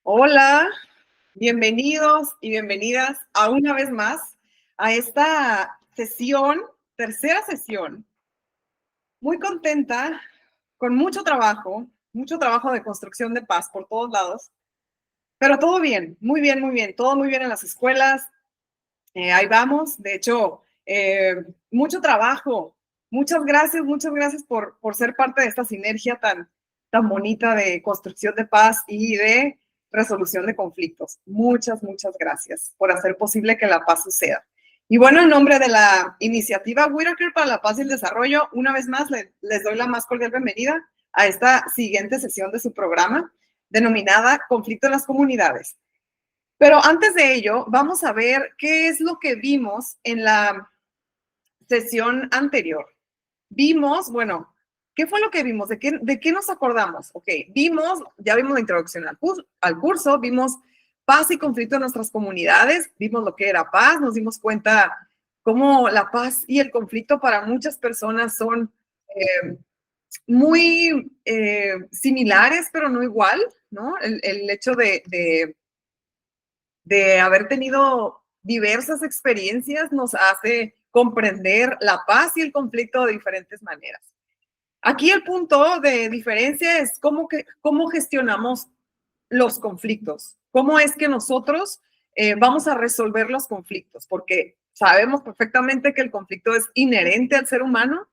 Hola, bienvenidos y bienvenidas a una vez más a esta sesión, tercera sesión. Muy contenta, con mucho trabajo de construcción de paz por todos lados, pero todo bien, muy bien, todo muy bien en las escuelas. Ahí vamos, de hecho, mucho trabajo. Muchas gracias por ser parte de esta sinergia tan bonita de construcción de paz y de resolución de conflictos. Muchas gracias por hacer posible que la paz suceda. Y bueno, en nombre de la iniciativa Whitaker para la Paz y el Desarrollo, una vez más les doy la más cordial bienvenida a esta siguiente sesión de su programa denominada Conflicto en las Comunidades. Pero antes de ello, vamos a ver qué es lo que vimos en la sesión anterior. Vimos, bueno, ¿qué fue lo que vimos? ¿De qué nos acordamos? Ok, ya vimos la introducción al curso, vimos paz y conflicto en nuestras comunidades, vimos lo que era paz, nos dimos cuenta cómo la paz y el conflicto para muchas personas son muy similares, pero no igual, ¿no? El hecho de haber tenido diversas experiencias nos hace comprender la paz y el conflicto de diferentes maneras. Aquí el punto de diferencia es cómo gestionamos los conflictos, cómo es que nosotros vamos a resolver los conflictos, porque sabemos perfectamente que el conflicto es inherente al ser humano,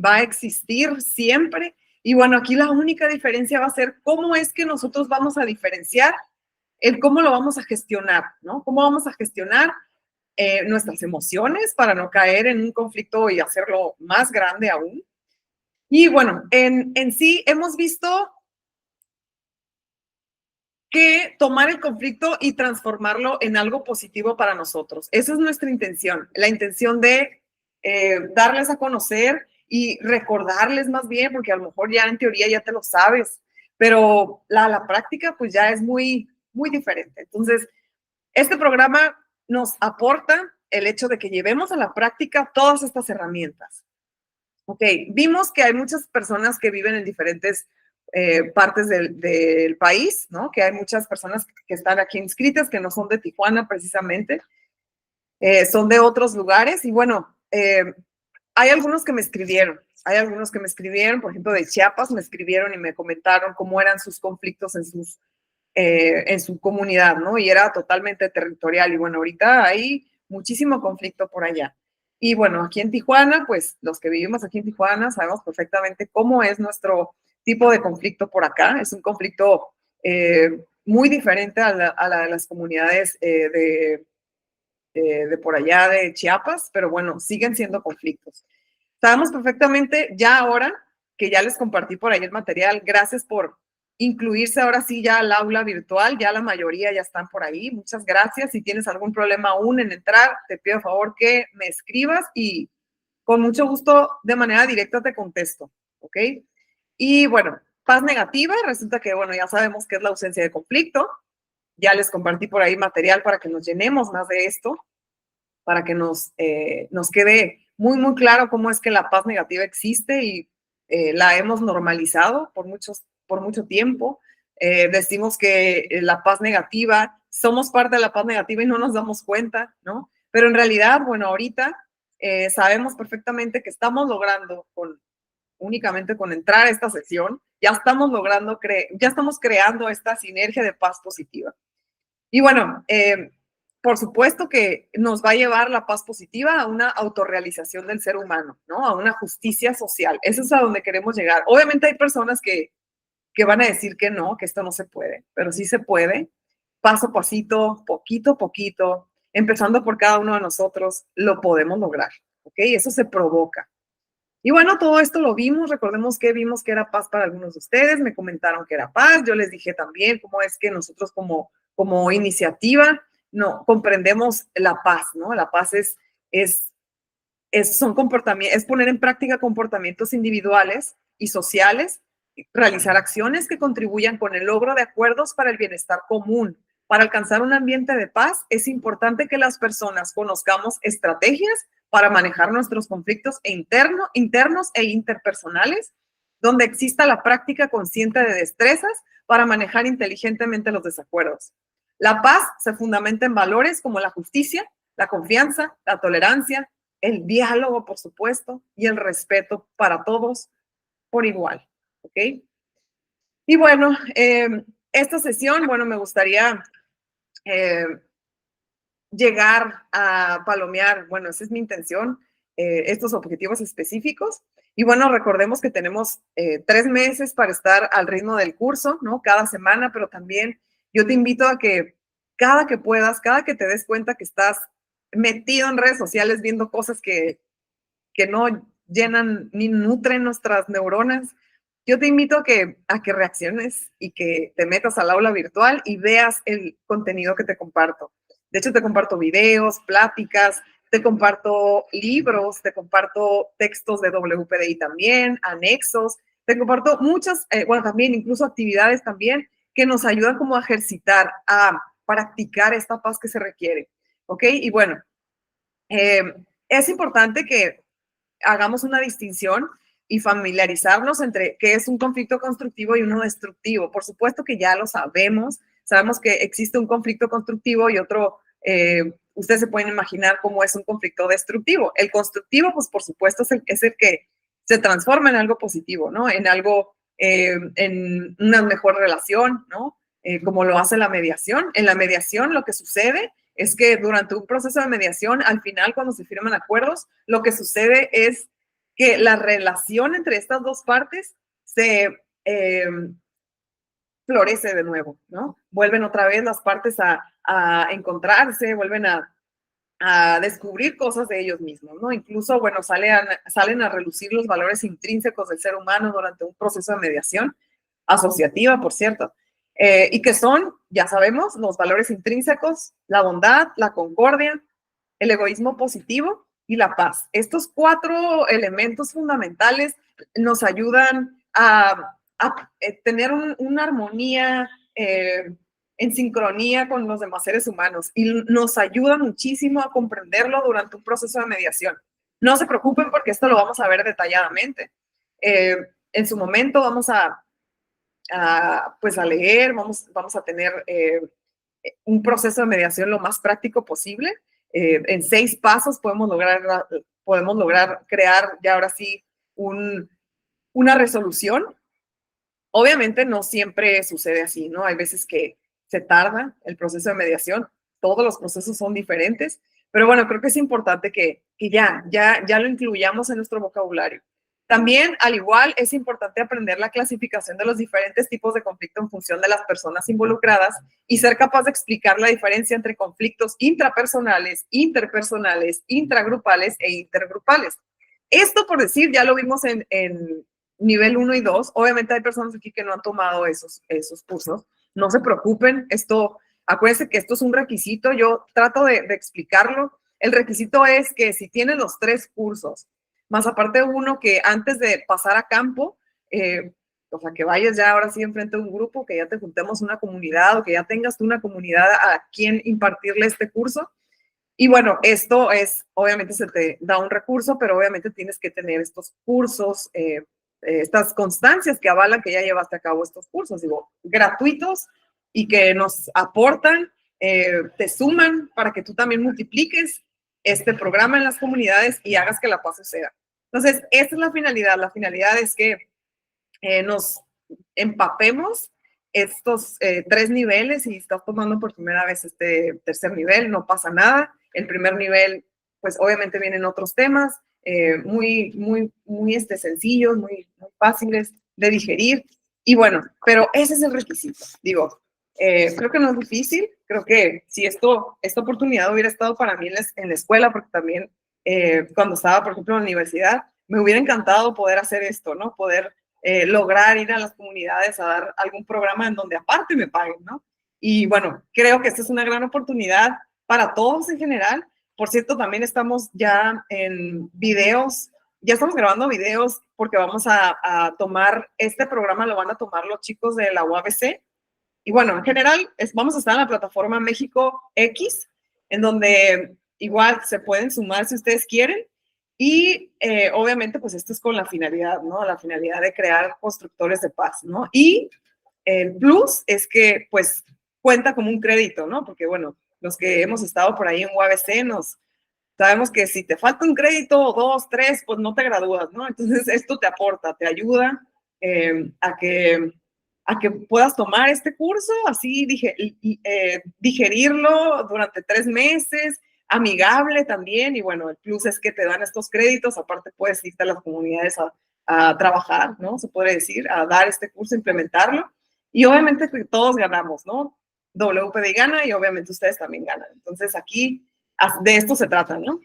va a existir siempre, y bueno, aquí la única diferencia va a ser cómo es que nosotros vamos a diferenciar el cómo lo vamos a gestionar, ¿no? Cómo vamos a gestionar nuestras emociones para no caer en un conflicto y hacerlo más grande aún. Y bueno, en sí hemos visto que tomar el conflicto y transformarlo en algo positivo para nosotros. Esa es nuestra intención, la intención de darles a conocer y recordarles más bien, porque a lo mejor ya en teoría ya te lo sabes, pero la práctica pues ya es muy diferente. Entonces, este programa nos aporta el hecho de que llevemos a la práctica todas estas herramientas. Ok, vimos que hay muchas personas que viven en diferentes partes del país, ¿no? Que hay muchas personas que están aquí inscritas que no son de Tijuana precisamente, son de otros lugares y bueno, hay algunos que me escribieron, por ejemplo, de Chiapas me escribieron y me comentaron cómo eran sus conflictos en su comunidad, ¿no? Y era totalmente territorial. Y bueno, ahorita hay muchísimo conflicto por allá. Y bueno, aquí en Tijuana, pues los que vivimos aquí en Tijuana sabemos perfectamente cómo es nuestro tipo de conflicto por acá. Es un conflicto muy diferente a la de las comunidades de por allá de Chiapas, pero bueno, siguen siendo conflictos. Sabemos perfectamente ya ahora que ya les compartí por ahí el material, gracias por incluirse ahora sí ya al aula virtual, ya la mayoría ya están por ahí, muchas gracias. Si tienes algún problema aún en entrar, te pido por favor que me escribas y con mucho gusto de manera directa te contesto, ¿ok? Y bueno, paz negativa, resulta que bueno, ya sabemos que es la ausencia de conflicto, ya les compartí por ahí material para que nos llenemos más de esto, para que nos quede muy claro cómo es que la paz negativa existe y la hemos normalizado por mucho tiempo. Decimos que la paz negativa, somos parte de la paz negativa y no nos damos cuenta, ¿no? Pero en realidad, bueno, ahorita sabemos perfectamente que estamos logrando únicamente con entrar a esta sesión, ya estamos logrando, ya estamos creando esta sinergia de paz positiva. Y bueno, por supuesto que nos va a llevar la paz positiva a una autorrealización del ser humano, ¿no? A una justicia social. Eso es a donde queremos llegar. Obviamente hay personas que van a decir que no, que esto no se puede, pero sí se puede, paso a pasito, poquito a poquito, empezando por cada uno de nosotros, lo podemos lograr, ¿ok? Eso se provoca. Y bueno, todo esto lo vimos, recordemos que vimos que era paz para algunos de ustedes, me comentaron que era paz, yo les dije también cómo es que nosotros como iniciativa no comprendemos la paz, ¿no? La paz son comportamientos, es poner en práctica comportamientos individuales y sociales, realizar acciones que contribuyan con el logro de acuerdos para el bienestar común. Para alcanzar un ambiente de paz, es importante que las personas conozcamos estrategias para manejar nuestros conflictos internos e interpersonales, donde exista la práctica consciente de destrezas para manejar inteligentemente los desacuerdos. La paz se fundamenta en valores como la justicia, la confianza, la tolerancia, el diálogo, por supuesto, y el respeto para todos por igual, ¿ok? Y bueno, esta sesión, bueno, me gustaría llegar a palomear, bueno, esa es mi intención, estos objetivos específicos. Y bueno, recordemos que tenemos 3 meses para estar al ritmo del curso, ¿no? Cada semana, pero también yo te invito a que cada que puedas, cada que te des cuenta que estás metido en redes sociales viendo cosas que no llenan ni nutren nuestras neuronas, yo te invito a que reacciones y que te metas al aula virtual y veas el contenido que te comparto. De hecho, te comparto videos, pláticas, te comparto libros, te comparto textos de WPDI también, anexos, te comparto muchas, bueno, también incluso actividades también que nos ayudan como a ejercitar, a practicar esta paz que se requiere, ¿ok? Y bueno, es importante que hagamos una distinción y familiarizarnos entre qué es un conflicto constructivo y uno destructivo. Por supuesto que ya lo sabemos, sabemos que existe un conflicto constructivo y otro, ustedes se pueden imaginar cómo es un conflicto destructivo. El constructivo, pues por supuesto, es el que se transforma en algo positivo, ¿no? En algo, en una mejor relación, ¿no? Como lo hace la mediación. En la mediación lo que sucede es que durante un proceso de mediación, al final, cuando se firman acuerdos, lo que sucede es que la relación entre estas dos partes se florece de nuevo, ¿no? Vuelven otra vez las partes a encontrarse, vuelven a descubrir cosas de ellos mismos, ¿no? Incluso, bueno, salen a relucir los valores intrínsecos del ser humano durante un proceso de mediación asociativa, por cierto, y que son, ya sabemos, los valores intrínsecos, la bondad, la concordia, el egoísmo positivo y la paz. Estos 4 elementos fundamentales nos ayudan a tener una armonía en sincronía con los demás seres humanos y nos ayuda muchísimo a comprenderlo durante un proceso de mediación. No se preocupen porque esto lo vamos a ver detalladamente. En su momento vamos pues a leer, vamos a tener un proceso de mediación lo más práctico posible. En 6 pasos podemos lograr crear ya ahora sí una resolución. Obviamente no siempre sucede así, ¿no? Hay veces que se tarda el proceso de mediación, todos los procesos son diferentes, pero bueno, creo que es importante que ya lo incluyamos en nuestro vocabulario. También, al igual, es importante aprender la clasificación de los diferentes tipos de conflicto en función de las personas involucradas y ser capaz de explicar la diferencia entre conflictos intrapersonales, interpersonales, intragrupales e intergrupales. Esto, por decir, ya lo vimos en nivel 1 y 2. Obviamente hay personas aquí que no han tomado esos cursos. No se preocupen, acuérdense que esto es un requisito. Yo trato de explicarlo. El requisito es que si tienes los 3 cursos, más aparte uno que antes de pasar a campo, o sea, que vayas ya ahora sí enfrente de un grupo, que ya te juntemos una comunidad o que ya tengas tú una comunidad a quien impartirle este curso. Y bueno, esto es, obviamente se te da un recurso, pero obviamente tienes que tener estos cursos, estas constancias que avalan que ya llevaste a cabo estos cursos, digo, gratuitos y que nos aportan, te suman para que tú también multipliques este programa en las comunidades y hagas que la paz suceda. Entonces, esta es la finalidad. La finalidad es que nos empapemos estos 3 niveles. Si estás tomando por primera vez este tercer nivel, no pasa nada. El primer nivel, pues obviamente vienen otros temas muy sencillos, muy fáciles de digerir. Y bueno, pero ese es el requisito. Digo, creo que no es difícil. Creo que si esta oportunidad hubiera estado para mí en la escuela, porque también cuando estaba, por ejemplo, en la universidad, me hubiera encantado poder hacer esto, ¿no? Poder lograr ir a las comunidades a dar algún programa en donde aparte me paguen, ¿no? Y bueno, creo que esta es una gran oportunidad para todos en general. Por cierto, también estamos ya en videos, ya estamos grabando videos porque vamos a tomar, este programa lo van a tomar los chicos de la UABC. Y bueno, en general, vamos a estar en la plataforma México X, en donde igual se pueden sumar si ustedes quieren. Y obviamente, pues esto es con la finalidad, ¿no? La finalidad de crear constructores de paz, ¿no? Y el plus es que, pues, cuenta como un crédito, ¿no? Porque, bueno, los que hemos estado por ahí en UABC sabemos que si te falta un crédito, 2, 3, pues no te gradúas, ¿no? Entonces, esto te aporta, te ayuda a que puedas tomar este curso, así digerirlo durante 3 meses, amigable también, y bueno, el plus es que te dan estos créditos, aparte puedes irte a las comunidades a trabajar, ¿no? Se puede decir, a dar este curso, implementarlo, y obviamente que todos ganamos, ¿no? WPD gana y obviamente ustedes también ganan. Entonces aquí de esto se trata, ¿no?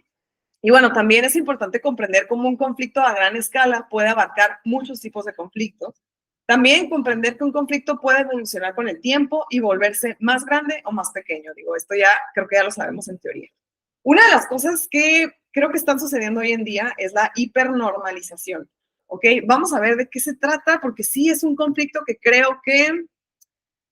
Y bueno, también es importante comprender cómo un conflicto a gran escala puede abarcar muchos tipos de conflictos. También comprender que un conflicto puede evolucionar con el tiempo y volverse más grande o más pequeño. Digo, esto ya creo que ya lo sabemos en teoría. Una de las cosas que creo que están sucediendo hoy en día es la hipernormalización. ¿Ok? Vamos a ver de qué se trata, porque sí es un conflicto que creo que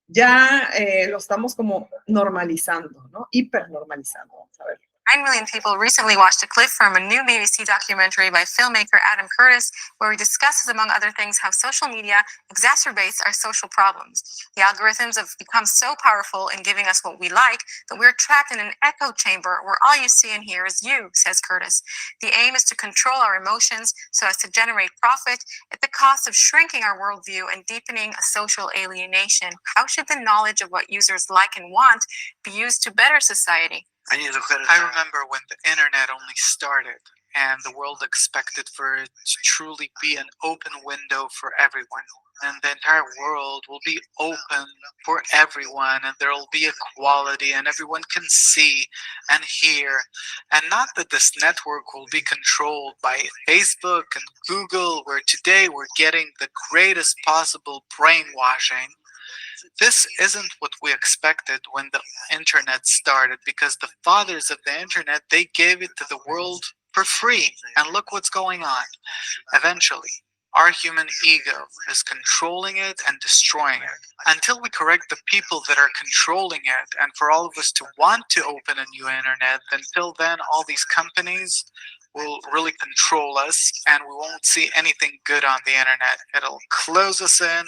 ya lo estamos como normalizando, ¿no? Hipernormalizando. Vamos a ver. 9 million people recently watched a clip from a new BBC documentary by filmmaker Adam Curtis, where he discusses, among other things, how social media exacerbates our social problems. The algorithms have become so powerful in giving us what we like that we're trapped in an echo chamber where all you see and hear is you, says Curtis. The aim is to control our emotions so as to generate profit at the cost of shrinking our worldview and deepening a social alienation. How should the knowledge of what users like and want be used to better society? I remember when the internet only started and the world expected for it to truly be an open window for everyone. And the entire world will be open for everyone, and there will be equality, and everyone can see and hear. And not that this network will be controlled by Facebook and Google, where today we're getting the greatest possible brainwashing. This isn't what we expected when the internet started, because the fathers of the internet, they gave it to the world for free. And look what's going on. Eventually, our human ego is controlling it and destroying it. Until we correct the people that are controlling it, and for all of us to want to open a new internet, until then, all these companies will really control us, and we won't see anything good on the internet. It'll close us in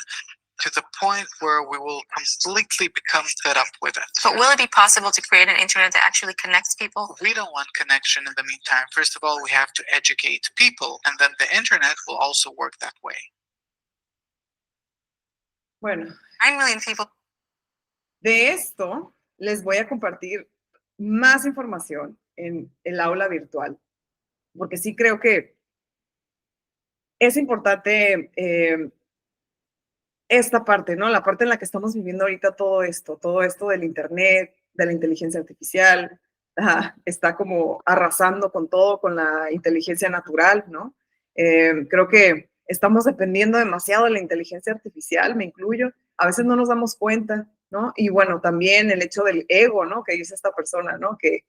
to the point where we will completely become fed up with it. But will it be possible to create an internet that actually connects people? We don't want connection in the meantime. First of all, we have to educate people, and then the internet will also work that way. Bueno, 9 million people. De esto les voy a compartir más información en el aula virtual, porque sí creo que es importante esta parte, ¿no? La parte en la que estamos viviendo ahorita todo esto del internet, de la inteligencia artificial, está como arrasando con todo, con la inteligencia natural, ¿no? Creo que estamos dependiendo demasiado de la inteligencia artificial, me incluyo, a veces no nos damos cuenta, ¿no? Y bueno, también el hecho del ego, ¿no? Que dice esta persona, ¿no? Que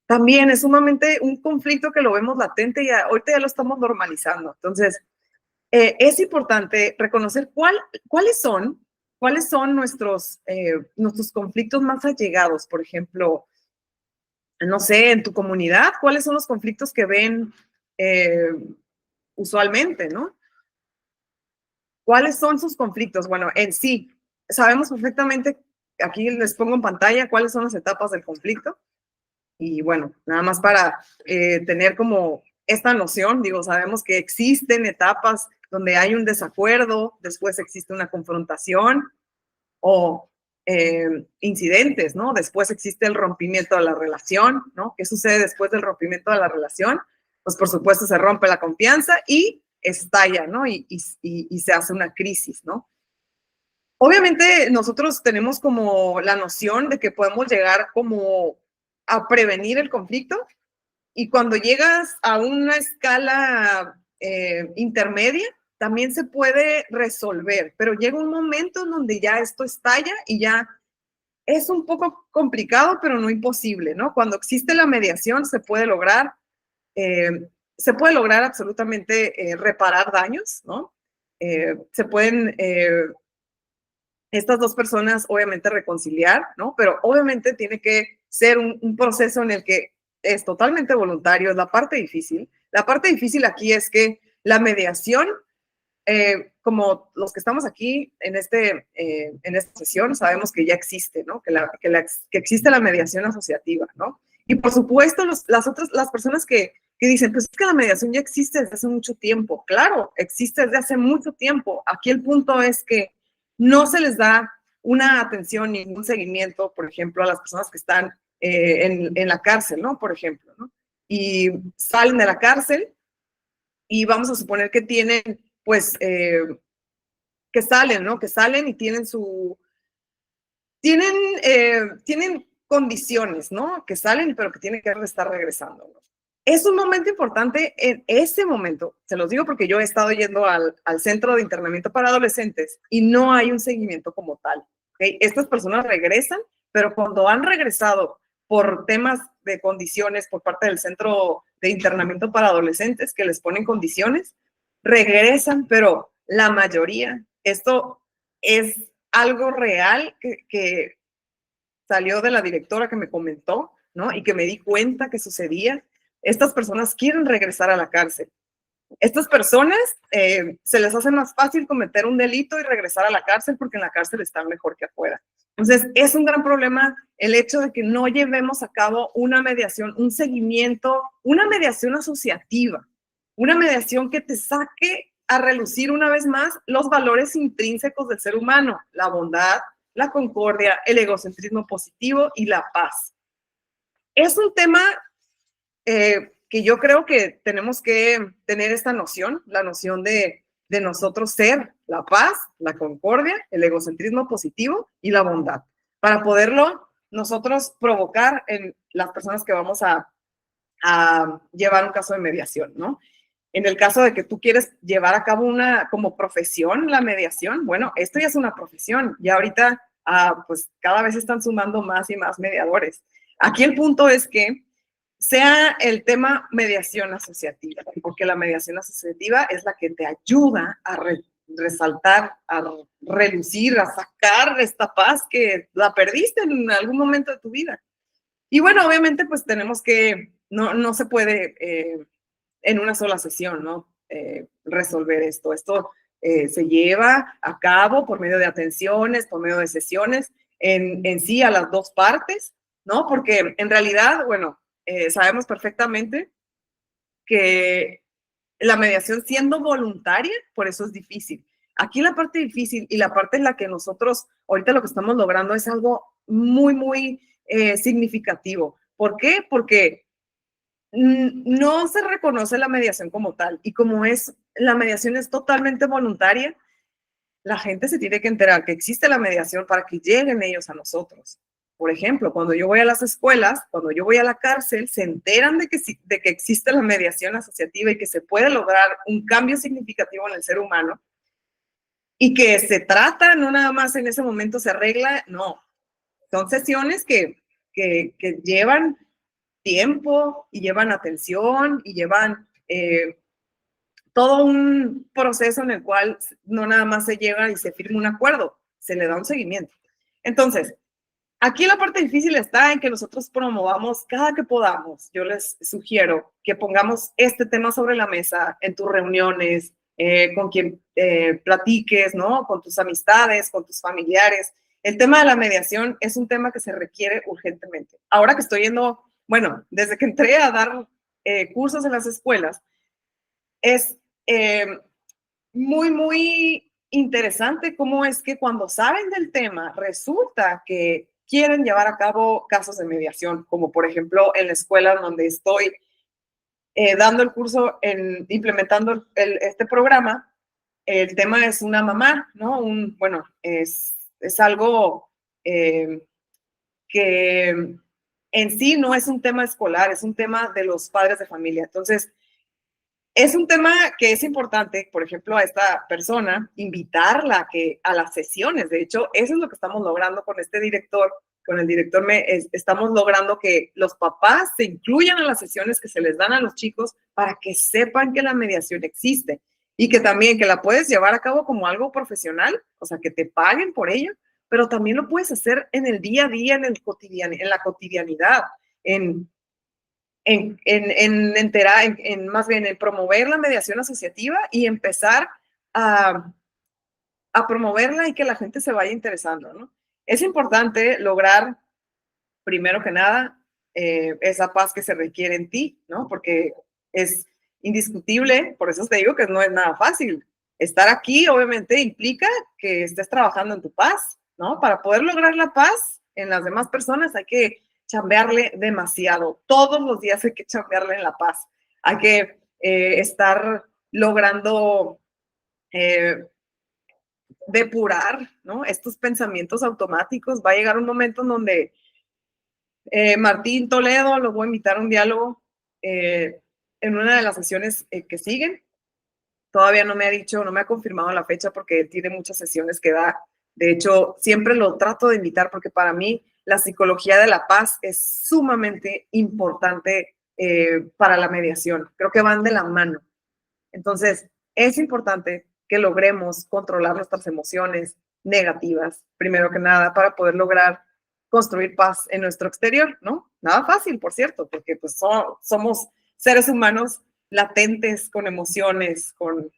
también es sumamente un conflicto que lo vemos latente y ahorita ya lo estamos normalizando. Entonces, es importante reconocer cuáles son nuestros conflictos más allegados. Por ejemplo, no sé, en tu comunidad, ¿cuáles son los conflictos que ven usualmente, ¿no? ¿Cuáles son sus conflictos? Bueno, en sí, sabemos perfectamente, aquí les pongo en pantalla cuáles son las etapas del conflicto. Y bueno, nada más para tener como esta noción, digo, sabemos que existen etapas donde hay un desacuerdo, después existe una confrontación o incidentes, ¿no? Después existe el rompimiento de la relación, ¿no? ¿Qué sucede después del rompimiento de la relación? Pues por supuesto se rompe la confianza y estalla, ¿no? Y se hace una crisis, ¿no? Obviamente nosotros tenemos como la noción de que podemos llegar como a prevenir el conflicto, y cuando llegas a una escala intermedia, también se puede resolver, pero llega un momento en donde ya esto estalla y ya es un poco complicado, pero no imposible, ¿no? Cuando existe la mediación se puede lograr absolutamente reparar daños, ¿no? Se pueden estas dos personas obviamente reconciliar, ¿no? Pero obviamente tiene que ser un proceso en el que es totalmente voluntario, es la parte difícil. La parte difícil aquí es que la mediación como los que estamos aquí en esta sesión, sabemos que ya existe, ¿no? Que existe la mediación asociativa, ¿no? Y por supuesto, las personas que dicen, pues es que la mediación ya existe desde hace mucho tiempo. Claro, existe desde hace mucho tiempo. Aquí el punto es que no se les da una atención ni un seguimiento, por ejemplo, a las personas que están en la cárcel, ¿no? Por ejemplo, ¿no? Y salen de la cárcel y vamos a suponer que tienen, pues, que salen, ¿no? Que salen y tienen tienen condiciones, ¿no? Que salen, pero que tienen que estar regresando, ¿no? Es un momento importante en ese momento, se los digo porque yo he estado yendo al centro de internamiento para adolescentes y no hay un seguimiento como tal, ¿okay? Estas personas regresan, pero cuando han regresado por temas de condiciones por parte del centro de internamiento para adolescentes que les ponen condiciones, regresan, pero la mayoría, esto es algo real que salió de la directora que me comentó, ¿no? Y que me di cuenta que sucedía. Estas personas quieren regresar a la cárcel. Estas personas se les hace más fácil cometer un delito y regresar a la cárcel porque en la cárcel están mejor que afuera. Entonces, es un gran problema el hecho de que no llevemos a cabo una mediación, un seguimiento, una mediación asociativa, una mediación que te saque a relucir una vez más los valores intrínsecos del ser humano, la bondad, la concordia, el egocentrismo positivo y la paz. Es un tema que yo creo que tenemos que tener esta noción, la noción de nosotros ser la paz, la concordia, el egocentrismo positivo y la bondad, para poderlo nosotros provocar en las personas que vamos a llevar un caso de mediación, ¿no? En el caso de que tú quieres llevar a cabo como profesión la mediación, bueno, esto ya es una profesión, ya ahorita pues cada vez están sumando más y más mediadores. Aquí el punto es que sea el tema mediación asociativa, porque la mediación asociativa es la que te ayuda a resaltar, a relucir, a sacar esta paz que la perdiste en algún momento de tu vida. Y bueno, obviamente pues tenemos que, no se puede en una sola sesión, ¿no? Resolver esto. Esto se lleva a cabo por medio de atenciones, por medio de sesiones, en sí a las dos partes, ¿no? Porque en realidad, bueno, sabemos perfectamente que la mediación siendo voluntaria, por eso es difícil. Aquí la parte difícil y la parte en la que nosotros ahorita lo que estamos logrando es algo muy, muy significativo. ¿Por qué? Porque no se reconoce la mediación como tal y como la mediación es totalmente voluntaria, la gente se tiene que enterar que existe la mediación para que lleguen ellos a nosotros. Por ejemplo, cuando yo voy a las escuelas, cuando yo voy a la cárcel, se enteran de que existe la mediación asociativa y que se puede lograr un cambio significativo en el ser humano y que se trata, no nada más en ese momento se arregla, no. Son sesiones que llevan tiempo y llevan atención y llevan todo un proceso en el cual no nada más se llega y se firma un acuerdo, se le da un seguimiento. Entonces, aquí la parte difícil está en que nosotros promovamos cada que podamos. Yo les sugiero que pongamos este tema sobre la mesa en tus reuniones, con quien platiques, ¿no? Con tus amistades, con tus familiares. El tema de la mediación es un tema que se requiere urgentemente. Ahora que estoy yendo, bueno, desde que entré a dar cursos en las escuelas, es muy, muy interesante cómo es que cuando saben del tema, resulta que quieren llevar a cabo casos de mediación, como por ejemplo en la escuela donde estoy dando el curso, implementando este programa. El tema es una mamá, ¿no? Bueno, es algo que en sí no es un tema escolar, es un tema de los padres de familia. Entonces, es un tema que es importante, por ejemplo, a esta persona, invitarla a las sesiones. De hecho, eso es lo que estamos logrando con este director. Con el director estamos logrando que los papás se incluyan en las sesiones que se les dan a los chicos para que sepan que la mediación existe y que también que la puedes llevar a cabo como algo profesional, o sea, que te paguen por ello, pero también lo puedes hacer en el día a día, en la cotidianidad, más bien en promover la mediación asociativa y empezar a, a promoverla y que la gente se vaya interesando, ¿no? Es importante lograr, primero que nada, esa paz que se requiere en ti, ¿no? Porque es indiscutible, por eso te digo que no es nada fácil. Estar aquí, obviamente, implica que estés trabajando en tu paz, ¿no? Para poder lograr la paz en las demás personas hay que chambearle demasiado. Todos los días hay que chambearle en la paz. Hay que estar logrando depurar, ¿no? Estos pensamientos automáticos. Va a llegar un momento en donde Martín Toledo, lo voy a invitar a un diálogo en una de las sesiones que siguen. Todavía no me ha dicho, no me ha confirmado la fecha porque tiene muchas sesiones que da. De hecho, siempre lo trato de invitar porque para mí la psicología de la paz es sumamente importante para la mediación. Creo que van de la mano. Entonces, es importante que logremos controlar nuestras emociones negativas, primero que nada, para poder lograr construir paz en nuestro exterior, ¿no? Nada fácil, por cierto, porque pues somos seres humanos latentes, con emociones, con,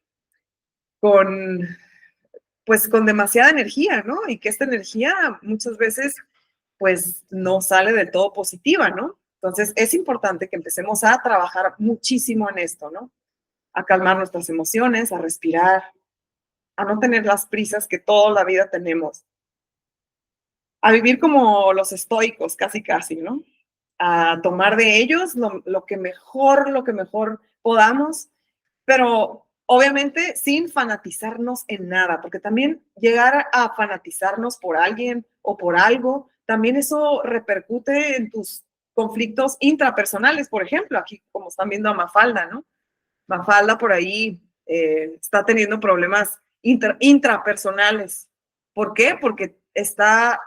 pues con demasiada energía, ¿no? Y que esta energía muchas veces pues no sale del todo positiva, ¿no? Entonces es importante que empecemos a trabajar muchísimo en esto, ¿no? A calmar nuestras emociones, a respirar, a no tener las prisas que toda la vida tenemos, a vivir como los estoicos, casi, casi, ¿no? A tomar de ellos lo que mejor podamos, pero obviamente sin fanatizarnos en nada, porque también llegar a fanatizarnos por alguien o por algo, también eso repercute en tus conflictos intrapersonales, por ejemplo, aquí como están viendo a Mafalda, ¿no? Mafalda por ahí está teniendo problemas intrapersonales. ¿Por qué? Porque está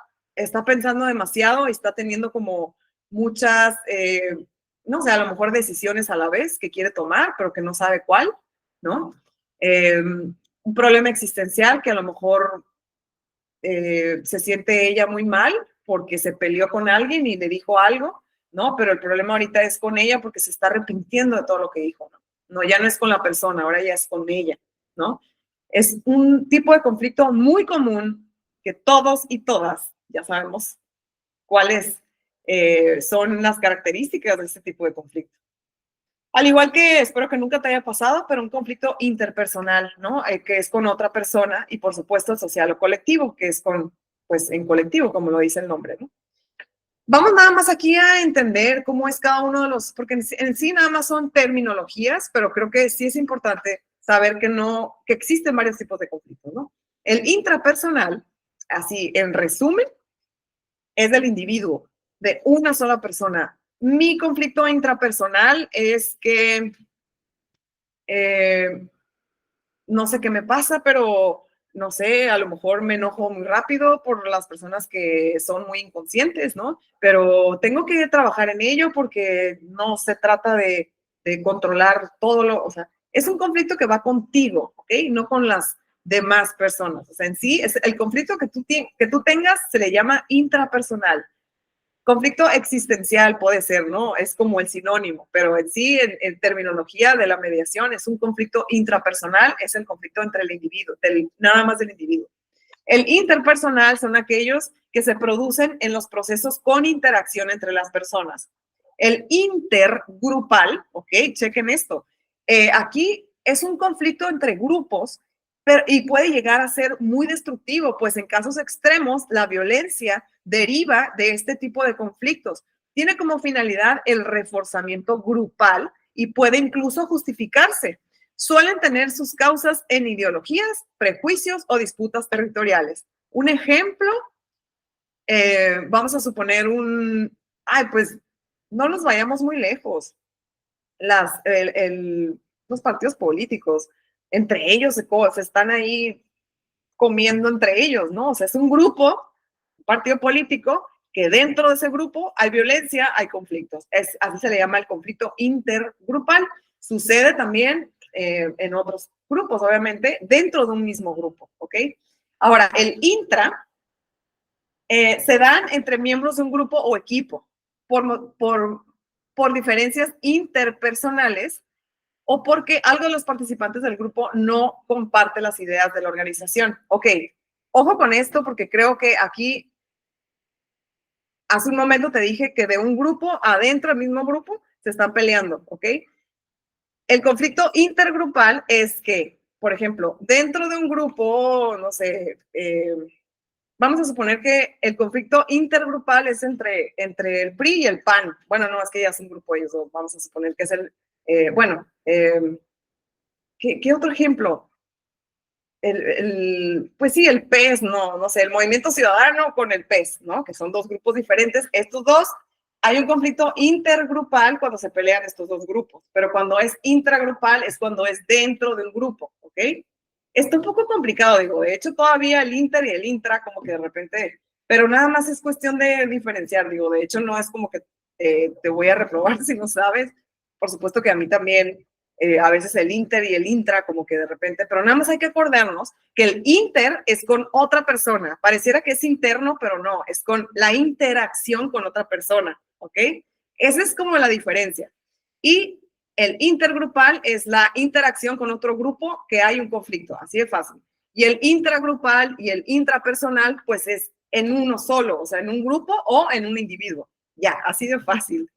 pensando demasiado y está teniendo como muchas, no sé, a lo mejor decisiones a la vez que quiere tomar, pero que no sabe cuál, ¿no? Un problema existencial que a lo mejor se siente ella muy mal porque se peleó con alguien y le dijo algo, ¿no? Pero el problema ahorita es con ella porque se está arrepintiendo de todo lo que dijo, ¿no? No, ya no es con la persona, ahora ya es con ella, ¿no? Es un tipo de conflicto muy común que todos y todas ya sabemos cuáles son las características de este tipo de conflicto. Al igual que espero que nunca te haya pasado, pero un conflicto interpersonal, ¿no? Que es con otra persona y por supuesto el social o colectivo, que es con, pues en colectivo, como lo dice el nombre, ¿no? Vamos nada más aquí a entender cómo es cada uno de los, porque en sí nada más son terminologías, pero creo que sí es importante saber que existen varios tipos de conflictos, ¿no? El intrapersonal, así en resumen, es del individuo, de una sola persona. Mi conflicto intrapersonal es que no sé qué me pasa, pero no sé, a lo mejor me enojo muy rápido por las personas que son muy inconscientes, ¿no? Pero tengo que trabajar en ello porque no se trata de controlar todo o sea, es un conflicto que va contigo, ¿ok? No con las demás personas. O sea, en sí, es el conflicto que tú tengas se le llama intrapersonal. Conflicto existencial puede ser, ¿no? Es como el sinónimo, pero en sí, en terminología de la mediación, es un conflicto intrapersonal, es el conflicto entre el individuo, nada más del individuo. El interpersonal son aquellos que se producen en los procesos con interacción entre las personas. El intergrupal, ok, chequen esto, aquí es un conflicto entre grupos y puede llegar a ser muy destructivo, pues en casos extremos la violencia deriva de este tipo de conflictos. Tiene como finalidad el reforzamiento grupal y puede incluso justificarse. Suelen tener sus causas en ideologías, prejuicios o disputas territoriales. Un ejemplo, vamos a suponer pues no nos vayamos muy lejos. Los partidos políticos, entre ellos se están ahí comiendo entre ellos, ¿no? O sea, es un grupo, un partido político, que dentro de ese grupo hay violencia, hay conflictos. Así se le llama el conflicto intergrupal. Sucede también en otros grupos, obviamente, dentro de un mismo grupo, ¿ok? Ahora, el intra se dan entre miembros de un grupo o equipo por diferencias interpersonales o porque algo de los participantes del grupo no comparte las ideas de la organización. Ok, ojo con esto porque creo que aquí, hace un momento te dije que de un grupo adentro del mismo grupo se están peleando, ¿ok? El conflicto intergrupal es que, por ejemplo, dentro de un grupo, no sé, vamos a suponer que el conflicto intergrupal es entre el PRI y el PAN. Bueno, no, es que ya es un grupo ellos, vamos a suponer que es el, ¿qué otro ejemplo? Pues sí, el PES, no sé, el Movimiento Ciudadano con el PES, ¿no? Que son dos grupos diferentes. Estos dos, hay un conflicto intergrupal cuando se pelean estos dos grupos, pero cuando es intragrupal es cuando es dentro de un grupo, ¿ok? Está un poco complicado, digo, de hecho todavía el inter y el intra como que de repente, pero nada más es cuestión de diferenciar, digo, de hecho no es como que te voy a reprobar si no sabes, por supuesto que a mí también a veces el inter y el intra como que de repente, pero nada más hay que acordarnos que el inter es con otra persona, pareciera que es interno, pero no, es con la interacción con otra persona, ¿ok? Esa es como la diferencia. Y el intergrupal es la interacción con otro grupo que hay un conflicto, así de fácil. Y el intragrupal y el intrapersonal, pues es en uno solo, o sea, en un grupo o en un individuo. Ya, así de fácil,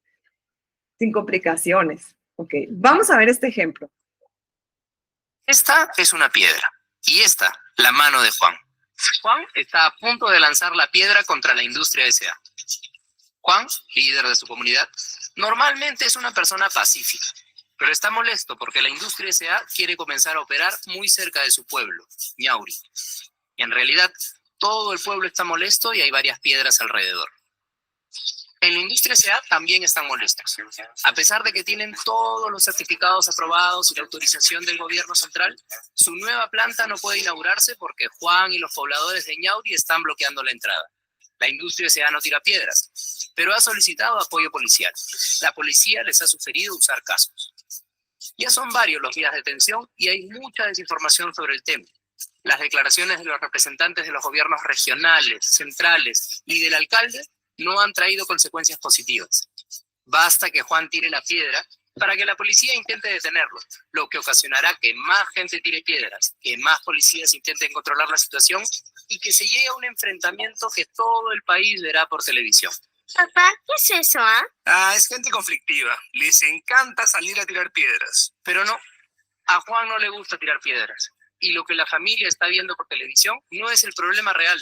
sin complicaciones. Ok, vamos a ver este ejemplo. Esta es una piedra y esta, la mano de Juan. Juan está a punto de lanzar la piedra contra la industria S.A. Juan, líder de su comunidad, normalmente es una persona pacífica, pero está molesto porque la industria S.A. quiere comenzar a operar muy cerca de su pueblo, Ñauri. Y en realidad, todo el pueblo está molesto y hay varias piedras alrededor. En la industria S.A. también están molestos. A pesar de que tienen todos los certificados aprobados y la autorización del gobierno central, su nueva planta no puede inaugurarse porque Juan y los pobladores de Ñauri están bloqueando la entrada. La industria S.A. no tira piedras, pero ha solicitado apoyo policial. La policía les ha sugerido usar cascos. Ya son varios los días de tensión y hay mucha desinformación sobre el tema. Las declaraciones de los representantes de los gobiernos regionales, centrales y del alcalde no han traído consecuencias positivas. Basta que Juan tire la piedra para que la policía intente detenerlo, lo que ocasionará que más gente tire piedras, que más policías intenten controlar la situación y que se llegue a un enfrentamiento que todo el país verá por televisión. Papá, ¿qué es eso, Es gente conflictiva. Les encanta salir a tirar piedras. Pero no, a Juan no le gusta tirar piedras. Y lo que la familia está viendo por televisión no es el problema real.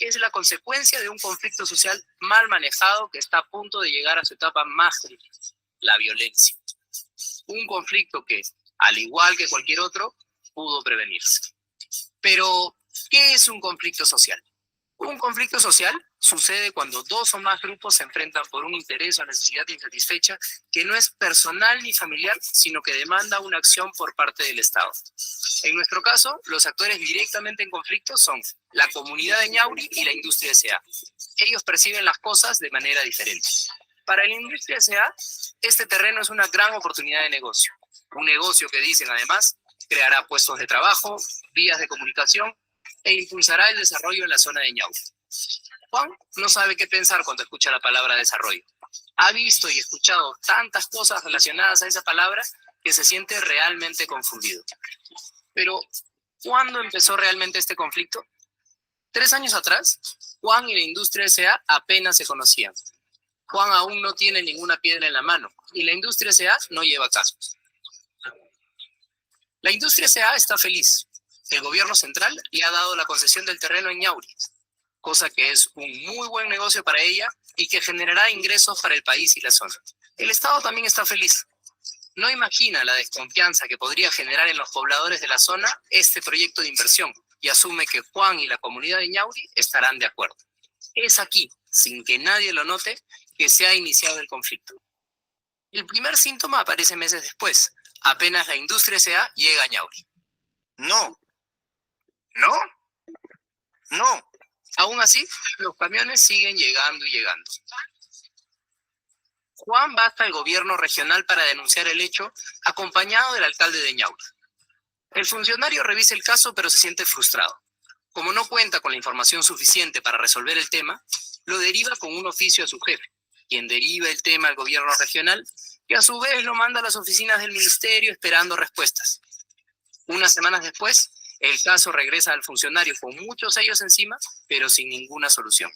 Es la consecuencia de un conflicto social mal manejado que está a punto de llegar a su etapa más crítica, la violencia. Un conflicto que, al igual que cualquier otro, pudo prevenirse. Pero, ¿qué es un conflicto social? Un conflicto social sucede cuando dos o más grupos se enfrentan por un interés o necesidad insatisfecha que no es personal ni familiar, sino que demanda una acción por parte del Estado. En nuestro caso, los actores directamente en conflicto son la comunidad de Ñauri y la industria S.A. Ellos perciben las cosas de manera diferente. Para la industria S.A., este terreno es una gran oportunidad de negocio. Un negocio que, dicen además, creará puestos de trabajo, vías de comunicación e impulsará el desarrollo en la zona de Ñauri. Juan no sabe qué pensar cuando escucha la palabra desarrollo. Ha visto y escuchado tantas cosas relacionadas a esa palabra que se siente realmente confundido. Pero, ¿cuándo empezó realmente este conflicto? 3 años atrás, Juan y la industria S.A. apenas se conocían. Juan aún no tiene ninguna piedra en la mano y la industria S.A. no lleva cascos. La industria S.A. está feliz. El gobierno central le ha dado la concesión del terreno en Ñauri, cosa que es un muy buen negocio para ella y que generará ingresos para el país y la zona. El Estado también está feliz. No imagina la desconfianza que podría generar en los pobladores de la zona este proyecto de inversión y asume que Juan y la comunidad de Ñauri estarán de acuerdo. Es aquí, sin que nadie lo note, que se ha iniciado el conflicto. El primer síntoma aparece meses después, apenas la industria S.A. llega a Ñauri. No. Aún así, los camiones siguen llegando y llegando. Juan va hasta el gobierno regional para denunciar el hecho, acompañado del alcalde de Ñauri. El funcionario revisa el caso, pero se siente frustrado. Como no cuenta con la información suficiente para resolver el tema, lo deriva con un oficio a su jefe, quien deriva el tema al gobierno regional que a su vez lo manda a las oficinas del ministerio esperando respuestas. Unas semanas después, el caso regresa al funcionario con muchos sellos encima, pero sin ninguna solución.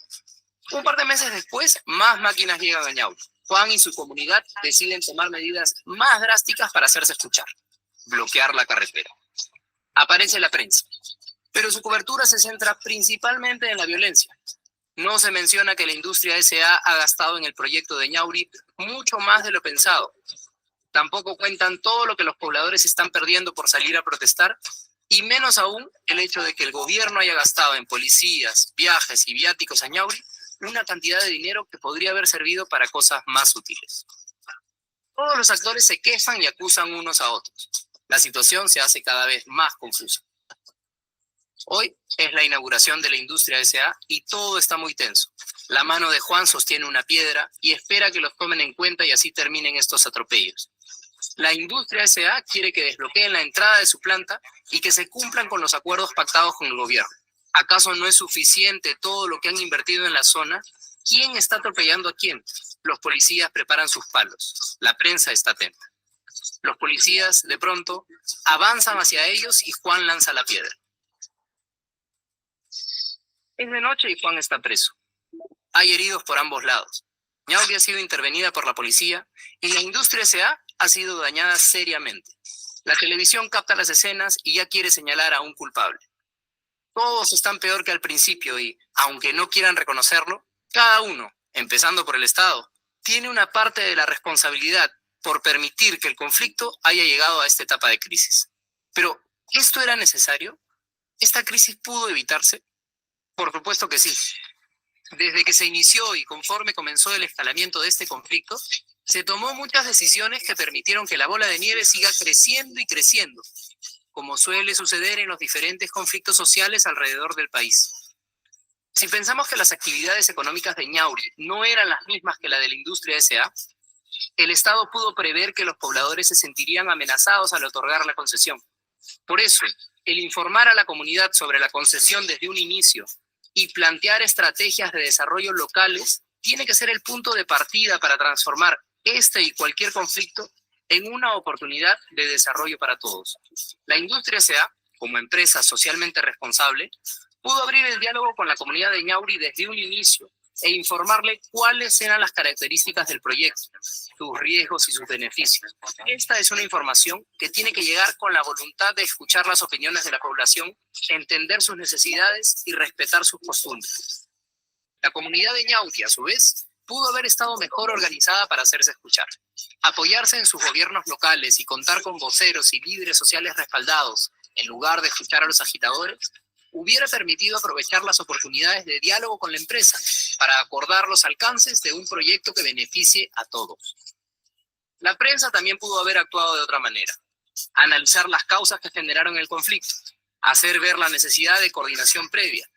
Un par de meses después, más máquinas llegan a Ñauri. Juan y su comunidad deciden tomar medidas más drásticas para hacerse escuchar: bloquear la carretera. Aparece la prensa, pero su cobertura se centra principalmente en la violencia. No se menciona que la industria S.A. ha gastado en el proyecto de Ñauri mucho más de lo pensado. Tampoco cuentan todo lo que los pobladores están perdiendo por salir a protestar, y menos aún el hecho de que el gobierno haya gastado en policías, viajes y viáticos a Ñauri una cantidad de dinero que podría haber servido para cosas más útiles. Todos los actores se quejan y acusan unos a otros. La situación se hace cada vez más confusa. Hoy es la inauguración de la industria S.A. y todo está muy tenso. La mano de Juan sostiene una piedra y espera que los tomen en cuenta y así terminen estos atropellos. La industria S.A. quiere que desbloqueen la entrada de su planta y que se cumplan con los acuerdos pactados con el gobierno. ¿Acaso no es suficiente todo lo que han invertido en la zona? ¿Quién está atropellando a quién? Los policías preparan sus palos. La prensa está atenta. Los policías, de pronto, avanzan hacia ellos y Juan lanza la piedra. Es de noche y Juan está preso. Hay heridos por ambos lados. Ñauri ha sido intervenida por la policía y la industria S.A. ha sido dañada seriamente. La televisión capta las escenas y ya quiere señalar a un culpable. Todos están peor que al principio y, aunque no quieran reconocerlo, cada uno, empezando por el Estado, tiene una parte de la responsabilidad por permitir que el conflicto haya llegado a esta etapa de crisis. Pero, ¿esto era necesario? ¿Esta crisis pudo evitarse? Por supuesto que sí. Desde que se inició y conforme comenzó el escalamiento de este conflicto, se tomó muchas decisiones que permitieron que la bola de nieve siga creciendo y creciendo, como suele suceder en los diferentes conflictos sociales alrededor del país. Si pensamos que las actividades económicas de Ñauri no eran las mismas que la de la industria S.A., el Estado pudo prever que los pobladores se sentirían amenazados al otorgar la concesión. Por eso, el informar a la comunidad sobre la concesión desde un inicio y plantear estrategias de desarrollo locales tiene que ser el punto de partida para transformar este y cualquier conflicto en una oportunidad de desarrollo para todos. La industria S.A., como empresa socialmente responsable, pudo abrir el diálogo con la comunidad de Ñauri desde un inicio e informarle cuáles eran las características del proyecto, sus riesgos y sus beneficios. Esta es una información que tiene que llegar con la voluntad de escuchar las opiniones de la población, entender sus necesidades y respetar sus costumbres. La comunidad de Ñauri, a su vez, pudo haber estado mejor organizada para hacerse escuchar. Apoyarse en sus gobiernos locales y contar con voceros y líderes sociales respaldados, en lugar de escuchar a los agitadores, hubiera permitido aprovechar las oportunidades de diálogo con la empresa para acordar los alcances de un proyecto que beneficie a todos. La prensa también pudo haber actuado de otra manera. Analizar las causas que generaron el conflicto, hacer ver la necesidad de coordinación previa,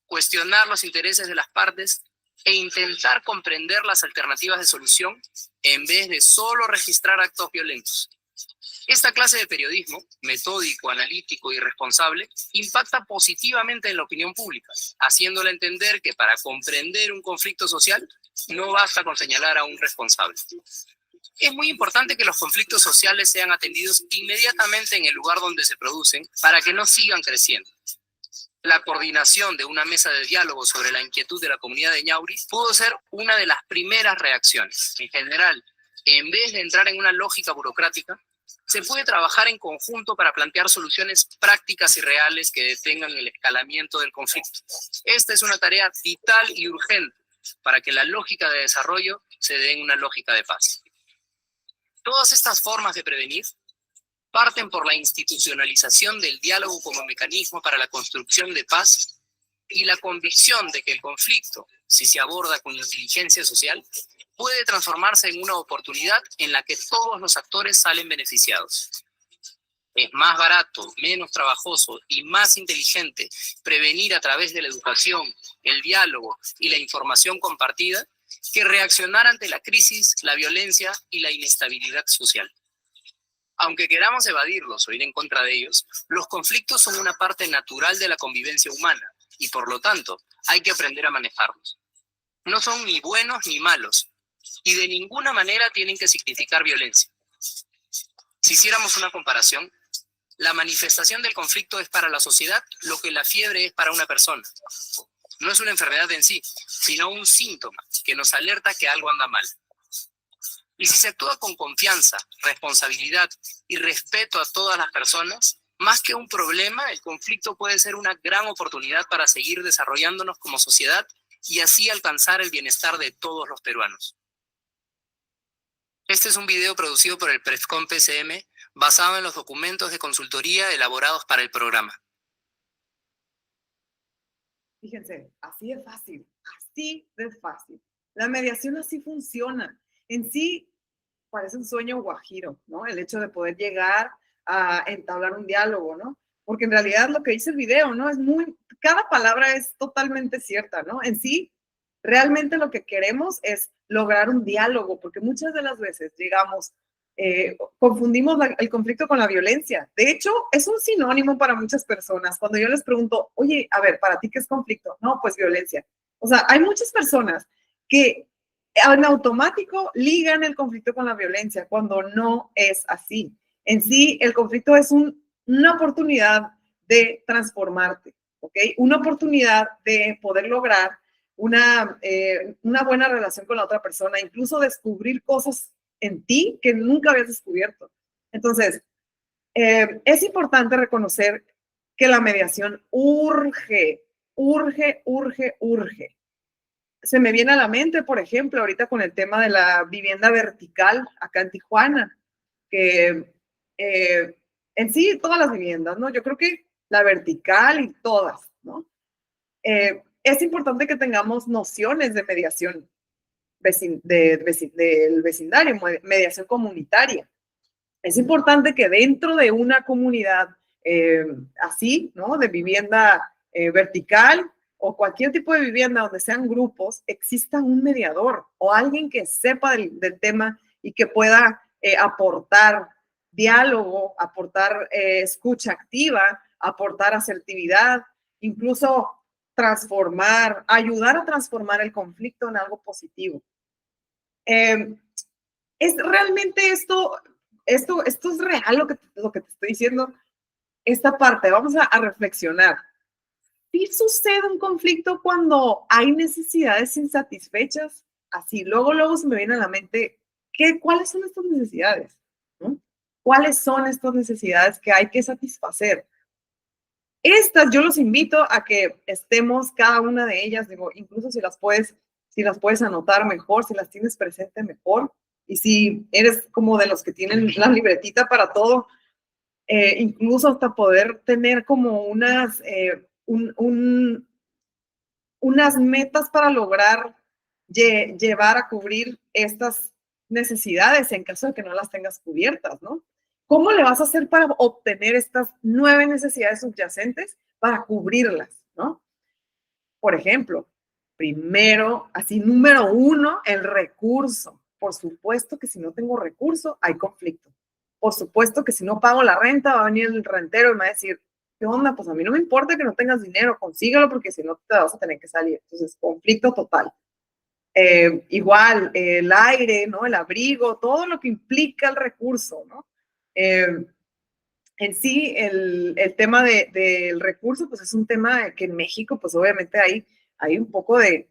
cuestionar los intereses de las partes e intentar comprender las alternativas de solución en vez de solo registrar actos violentos. Esta clase de periodismo, metódico, analítico y responsable, impacta positivamente en la opinión pública, haciéndola entender que para comprender un conflicto social no basta con señalar a un responsable. Es muy importante que los conflictos sociales sean atendidos inmediatamente en el lugar donde se producen para que no sigan creciendo. La coordinación de una mesa de diálogo sobre la inquietud de la comunidad de Ñauri pudo ser una de las primeras reacciones. En general, en vez de entrar en una lógica burocrática, se puede trabajar en conjunto para plantear soluciones prácticas y reales que detengan el escalamiento del conflicto. Esta es una tarea vital y urgente para que la lógica de desarrollo se dé en una lógica de paz. Todas estas formas de prevenir parten por la institucionalización del diálogo como mecanismo para la construcción de paz y la convicción de que el conflicto, si se aborda con inteligencia social, puede transformarse en una oportunidad en la que todos los actores salen beneficiados. Es más barato, menos trabajoso y más inteligente prevenir a través de la educación, el diálogo y la información compartida que reaccionar ante la crisis, la violencia y la inestabilidad social. Aunque queramos evadirlos o ir en contra de ellos, los conflictos son una parte natural de la convivencia humana y, por lo tanto, hay que aprender a manejarlos. No son ni buenos ni malos, y de ninguna manera tienen que significar violencia. Si hiciéramos una comparación, la manifestación del conflicto es para la sociedad lo que la fiebre es para una persona. No es una enfermedad en sí, sino un síntoma que nos alerta que algo anda mal. Y si se actúa con confianza, responsabilidad y respeto a todas las personas, más que un problema, el conflicto puede ser una gran oportunidad para seguir desarrollándonos como sociedad y así alcanzar el bienestar de todos los peruanos. Este es un video producido por el PREFCON PCM, basado en los documentos de consultoría elaborados para el programa. Fíjense, así de fácil, así de fácil. La mediación así funciona. En sí, parece un sueño guajiro, ¿no? El hecho de poder llegar a entablar un diálogo, ¿no? Porque en realidad lo que dice el video, ¿no? Cada palabra es totalmente cierta, ¿no? En sí, realmente lo que queremos es lograr un diálogo, porque muchas de las veces confundimos el conflicto con la violencia. De hecho, es un sinónimo para muchas personas. Cuando yo les pregunto, oye, a ver, ¿para ti qué es conflicto? No, pues violencia. O sea, hay muchas personas que en automático ligan el conflicto con la violencia, cuando no es así. En sí, el conflicto es una oportunidad de transformarte, ¿ok? Una oportunidad de poder lograr una buena relación con la otra persona, incluso descubrir cosas en ti que nunca habías descubierto. Entonces, es importante reconocer que la mediación urge. Se me viene a la mente, por ejemplo, ahorita con el tema de la vivienda vertical acá en Tijuana, que en sí todas las viviendas, ¿no? Yo creo que la vertical y todas, ¿no? Es importante que tengamos nociones de mediación del vecindario, mediación comunitaria. Es importante que dentro de una comunidad así, ¿no? De vivienda vertical o cualquier tipo de vivienda donde sean grupos, exista un mediador o alguien que sepa del tema y que pueda aportar diálogo, aportar escucha activa, aportar asertividad, incluso ayudar a transformar el conflicto en algo positivo. Es realmente esto es real lo que te estoy diciendo. Esta parte, vamos a reflexionar. ¿Sí sucede un conflicto cuando hay necesidades insatisfechas? Así, luego se me viene a la mente, ¿cuáles son estas necesidades? ¿No? ¿Cuáles son estas necesidades que hay que satisfacer? Yo los invito a que estemos cada una de ellas, digo, incluso si las puedes anotar mejor, si las tienes presente mejor, y si eres como de los que tienen la libretita para todo, incluso hasta poder tener como unas metas para lograr llevar a cubrir estas necesidades en caso de que no las tengas cubiertas, ¿no? ¿Cómo le vas a hacer para obtener estas 9 necesidades subyacentes para cubrirlas, ¿no? Por ejemplo, primero, así, número 1, el recurso. Por supuesto que si no tengo recurso, hay conflicto. Por supuesto que si no pago la renta, va a venir el rentero y me va a decir, ¿qué onda? Pues a mí no me importa que no tengas dinero, consíguelo porque si no te vas a tener que salir. Entonces, conflicto total. Igual, el aire, ¿no? El abrigo, todo lo que implica el recurso, ¿no? En sí, el tema del recurso, pues es un tema que en México, pues obviamente hay un poco de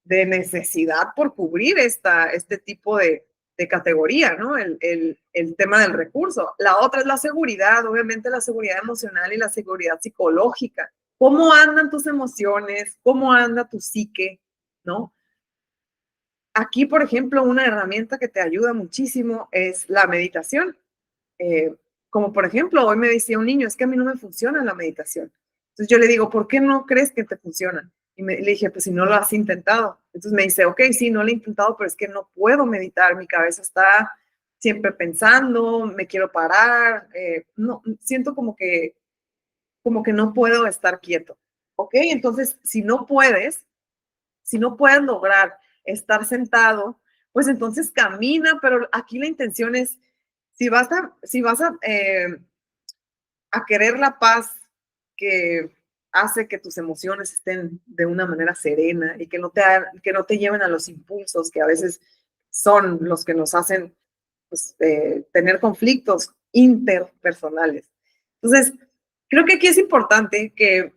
necesidad por cubrir este tipo de categoría, ¿no? El tema del recurso. La otra es la seguridad, obviamente la seguridad emocional y la seguridad psicológica. ¿Cómo andan tus emociones? ¿Cómo anda tu psique? ¿No? Aquí, por ejemplo, una herramienta que te ayuda muchísimo es la meditación. Como por ejemplo, hoy me decía un niño, es que a mí no me funciona la meditación. Entonces yo le digo, ¿por qué no crees que te funciona? Y le dije, pues si no lo has intentado. Entonces me dice, ok, sí, no lo he intentado, pero es que no puedo meditar. Mi cabeza está siempre pensando, me quiero parar. No, siento como que no puedo estar quieto. Ok, entonces si no puedes lograr estar sentado, pues entonces camina, pero aquí la intención es, si vas a querer la paz que hace que tus emociones estén de una manera serena y que no te lleven a los impulsos que a veces son los que nos hacen pues, tener conflictos interpersonales. Entonces, creo que aquí es importante que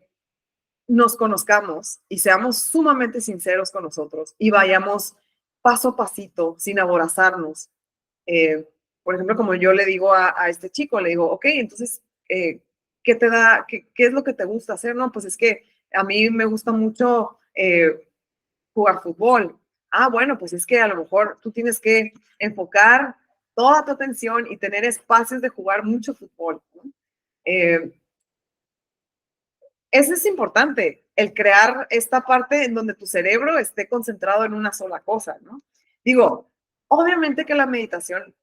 nos conozcamos y seamos sumamente sinceros con nosotros y vayamos paso a pasito, sin aborazarnos. Por ejemplo, como yo le digo a este chico, le digo, ok, entonces, ¿qué te da, qué es lo que te gusta hacer? No, pues es que a mí me gusta mucho jugar fútbol. Ah, bueno, pues es que a lo mejor tú tienes que enfocar toda tu atención y tener espacios de jugar mucho fútbol, ¿no? Eso es importante, el crear esta parte en donde tu cerebro esté concentrado en una sola cosa, ¿no? Digo, obviamente que la meditación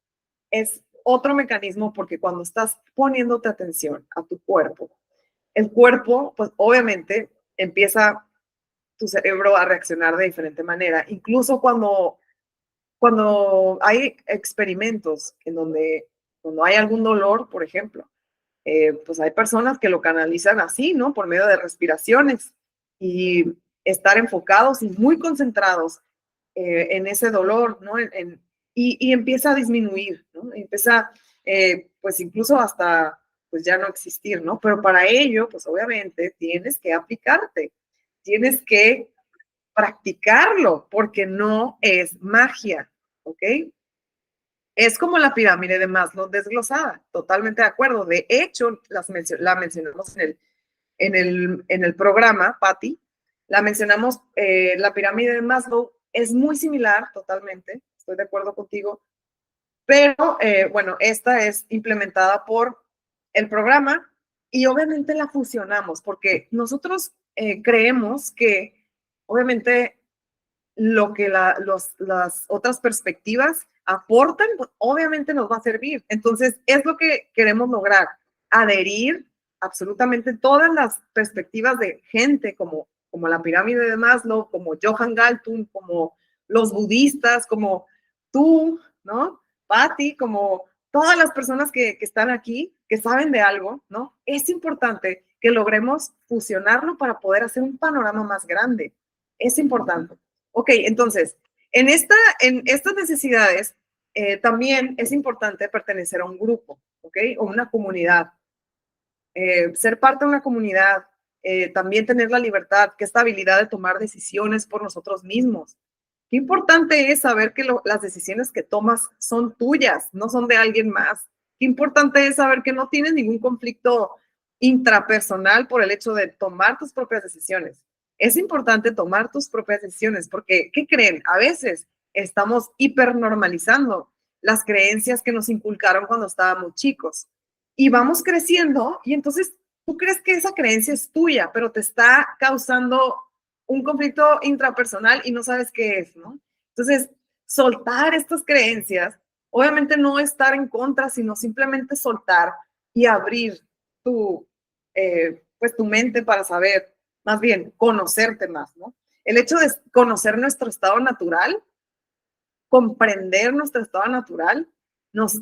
es otro mecanismo porque cuando estás poniéndote atención a tu cuerpo, el cuerpo, pues obviamente empieza tu cerebro a reaccionar de diferente manera. Incluso cuando hay experimentos en donde cuando hay algún dolor, por ejemplo, pues hay personas que lo canalizan así, ¿no? Por medio de respiraciones y estar enfocados y muy concentrados en ese dolor, ¿no? Y empieza a disminuir, ¿no? Empieza, pues incluso hasta, pues ya no existir, ¿no? Pero para ello, pues obviamente tienes que aplicarte, tienes que practicarlo, porque no es magia, ¿ok? Es como la pirámide de Maslow desglosada, totalmente de acuerdo. De hecho, la mencionamos en el programa, Patti, la mencionamos, la pirámide de Maslow es muy similar totalmente, estoy de acuerdo contigo, pero bueno, esta es implementada por el programa y obviamente la fusionamos porque nosotros creemos que obviamente lo que las otras perspectivas aportan, pues, obviamente nos va a servir. Entonces, es lo que queremos lograr, adherir absolutamente todas las perspectivas de gente como la pirámide de Maslow, como Johann Galtung, como los budistas, como tú, ¿no? Patti, como todas las personas que están aquí, que saben de algo, ¿no? Es importante que logremos fusionarlo para poder hacer un panorama más grande. Es importante. Ok, entonces, en estas necesidades también es importante pertenecer a un grupo, ¿ok? O una comunidad. Ser parte de una comunidad, también tener la libertad, que esta habilidad de tomar decisiones por nosotros mismos. Qué importante es saber que las decisiones que tomas son tuyas, no son de alguien más. Qué importante es saber que no tienes ningún conflicto intrapersonal por el hecho de tomar tus propias decisiones. Es importante tomar tus propias decisiones porque, ¿qué creen? A veces estamos hipernormalizando las creencias que nos inculcaron cuando estábamos chicos y vamos creciendo y entonces tú crees que esa creencia es tuya, pero te está causando un conflicto intrapersonal y no sabes qué es, ¿no? Entonces, soltar estas creencias, obviamente no estar en contra, sino simplemente soltar y abrir pues tu mente para saber, más bien, conocerte más, ¿no? El hecho de conocer nuestro estado natural, comprender nuestro estado natural, nos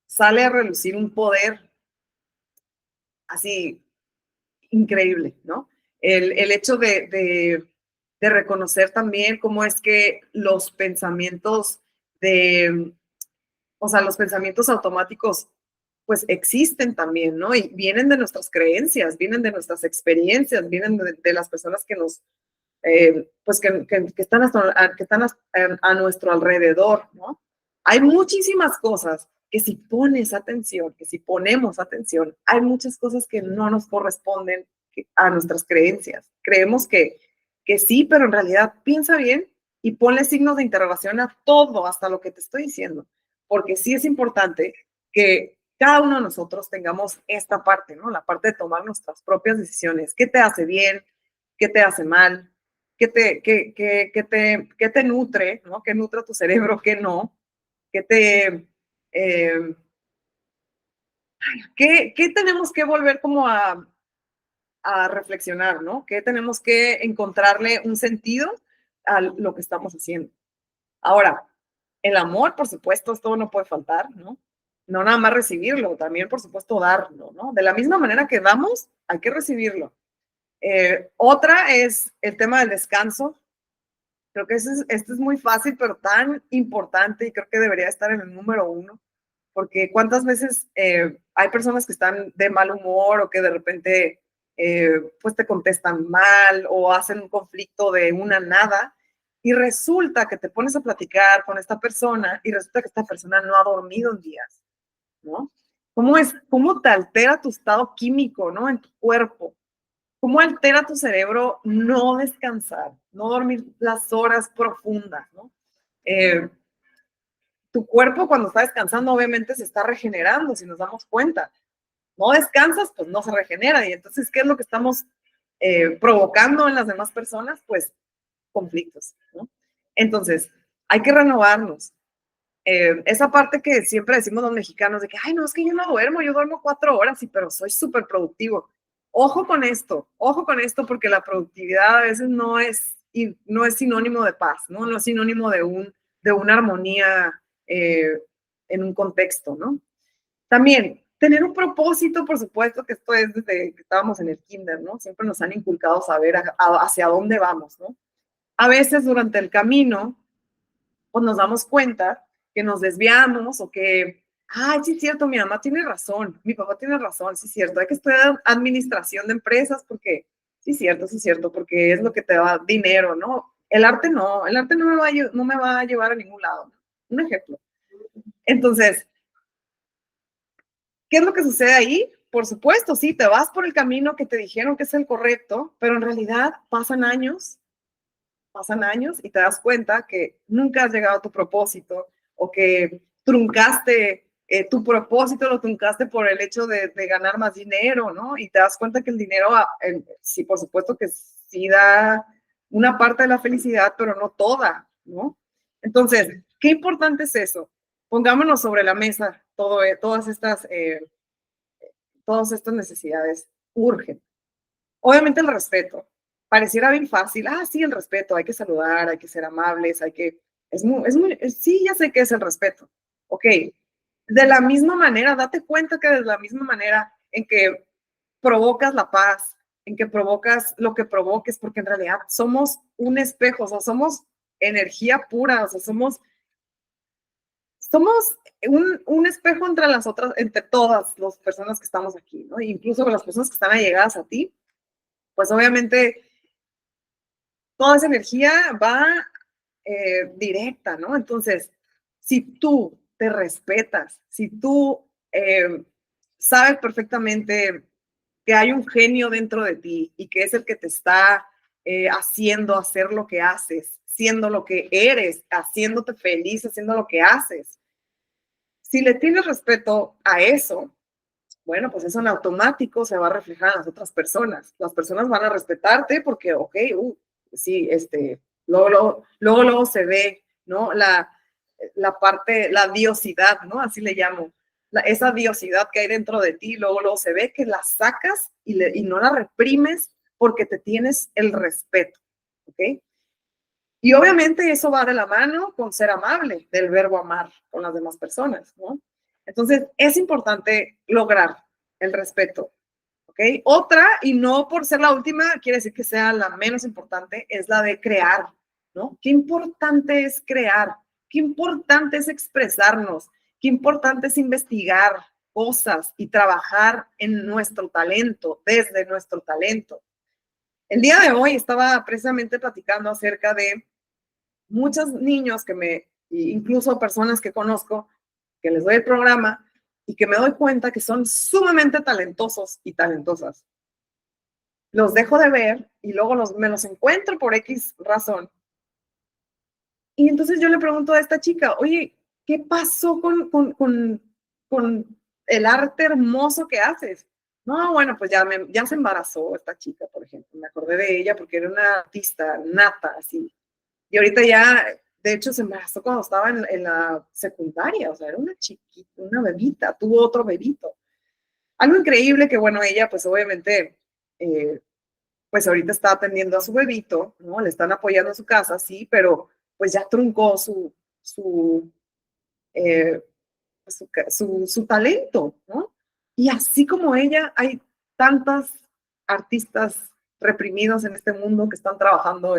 sale a relucir un poder así increíble, ¿no? El hecho de reconocer también cómo es que los pensamientos o sea, los pensamientos automáticos, pues existen también, ¿no? Y vienen de nuestras creencias, vienen de nuestras experiencias, vienen de las personas que nos, pues que están, a nuestro alrededor, ¿no? Hay muchísimas cosas que si pones atención, que si ponemos atención, hay muchas cosas que no nos corresponden a nuestras creencias. Creemos que sí, pero en realidad piensa bien y ponle signos de interrogación a todo, hasta lo que te estoy diciendo, porque sí es importante que cada uno de nosotros tengamos esta parte, ¿no? La parte de tomar nuestras propias decisiones. ¿Qué te hace bien? ¿Qué te hace mal? ¿Qué te nutre? ¿No? ¿Qué nutre tu cerebro? ¿Qué no? ¿Qué tenemos que volver como a reflexionar, ¿no? ¿Qué tenemos que encontrarle un sentido a lo que estamos haciendo? Ahora, el amor, por supuesto, esto no puede faltar, ¿no? No nada más recibirlo, también, por supuesto, darlo, ¿no? De la misma manera que damos, hay que recibirlo. Otra es el tema del descanso. Creo que este es muy fácil, pero tan importante, y creo que debería estar en el número 1, porque cuántas veces hay personas que están de mal humor o que de repente pues te contestan mal o hacen un conflicto de una nada, y resulta que te pones a platicar con esta persona y resulta que esta persona no ha dormido en días, ¿no? ¿Cómo te altera tu estado químico, ¿no? En tu cuerpo. ¿Cómo altera tu cerebro no descansar, no dormir las horas profundas, ¿no? Tu cuerpo cuando está descansando obviamente se está regenerando, si nos damos cuenta. No descansas, pues no se regenera. Y entonces, ¿qué es lo que estamos provocando en las demás personas? Pues conflictos, ¿no? Entonces, hay que renovarnos. Esa parte que siempre decimos los mexicanos de que, ay, no, es que yo no duermo, yo duermo 4 horas, sí, pero soy súper productivo. Ojo con esto, porque la productividad a veces no es sinónimo de paz, ¿no? No es sinónimo de una armonía en un contexto, ¿no? También, tener un propósito, por supuesto, que esto es desde que estábamos en el kinder, ¿no? Siempre nos han inculcado saber hacia dónde vamos, ¿no? A veces durante el camino, pues nos damos cuenta que nos desviamos o que, ay, sí es cierto, mi mamá tiene razón, mi papá tiene razón, sí es cierto, hay que estudiar administración de empresas porque, sí es cierto, porque es lo que te da dinero, ¿no? El arte no me va a llevar a ningún lado. Un ejemplo. Entonces, ¿qué es lo que sucede ahí? Por supuesto, sí, te vas por el camino que te dijeron que es el correcto, pero en realidad pasan años y te das cuenta que nunca has llegado a tu propósito o que truncaste tu propósito, lo truncaste por el hecho de ganar más dinero, ¿no? Y te das cuenta que el dinero, sí, por supuesto que sí da una parte de la felicidad, pero no toda, ¿no? Entonces, qué importante es eso. Pongámonos sobre la mesa todas estas necesidades urgen. Obviamente el respeto. Pareciera bien fácil. Sí, el respeto. Hay que saludar, hay que ser amables, sí, ya sé qué es el respeto. Ok. De la misma manera, date cuenta que de la misma manera en que provocas la paz, en que provocas lo que provoques, porque en realidad somos un espejo, o sea, somos energía pura, o sea, somos un espejo entre todas las personas que estamos aquí, ¿no? Incluso con las personas que están allegadas a ti, pues obviamente toda esa energía va directa, ¿no? Entonces, si tú te respetas, si tú sabes perfectamente que hay un genio dentro de ti y que es el que te está haciendo hacer lo que haces, siendo lo que eres, haciéndote feliz, haciendo lo que haces. Si le tienes respeto a eso, bueno, pues eso en automático se va a reflejar en las otras personas. Las personas van a respetarte porque, ok, sí, luego se ve, ¿no? La parte, la diosidad, ¿no? Así le llamo. Esa diosidad que hay dentro de ti, luego se ve que la sacas y no la reprimes porque te tienes el respeto, ¿ok? Y obviamente eso va de la mano con ser amable, del verbo amar con las demás personas, ¿no? Entonces, es importante lograr el respeto, ¿ok? Otra, y no por ser la última, quiere decir que sea la menos importante, es la de crear, ¿no? Qué importante es crear, qué importante es expresarnos, qué importante es investigar cosas y trabajar en nuestro talento, desde nuestro talento. El día de hoy estaba precisamente platicando acerca de muchos niños incluso personas que conozco, que les doy el programa y que me doy cuenta que son sumamente talentosos y talentosas. Los dejo de ver y luego me los encuentro por X razón. Y entonces yo le pregunto a esta chica, oye, ¿qué pasó con el arte hermoso que haces? No, bueno, pues ya se embarazó esta chica, por ejemplo. Me acordé de ella porque era una artista nata, así. Y ahorita ya, de hecho, se embarazó cuando estaba en la secundaria, o sea, era una chiquita, una bebita, tuvo otro bebito. Algo increíble que, bueno, ella, pues obviamente, pues ahorita está atendiendo a su bebito, ¿no? Le están apoyando en su casa, sí, pero pues ya truncó eh, su talento, ¿no? Y así como ella, hay tantas artistas reprimidos en este mundo que están trabajando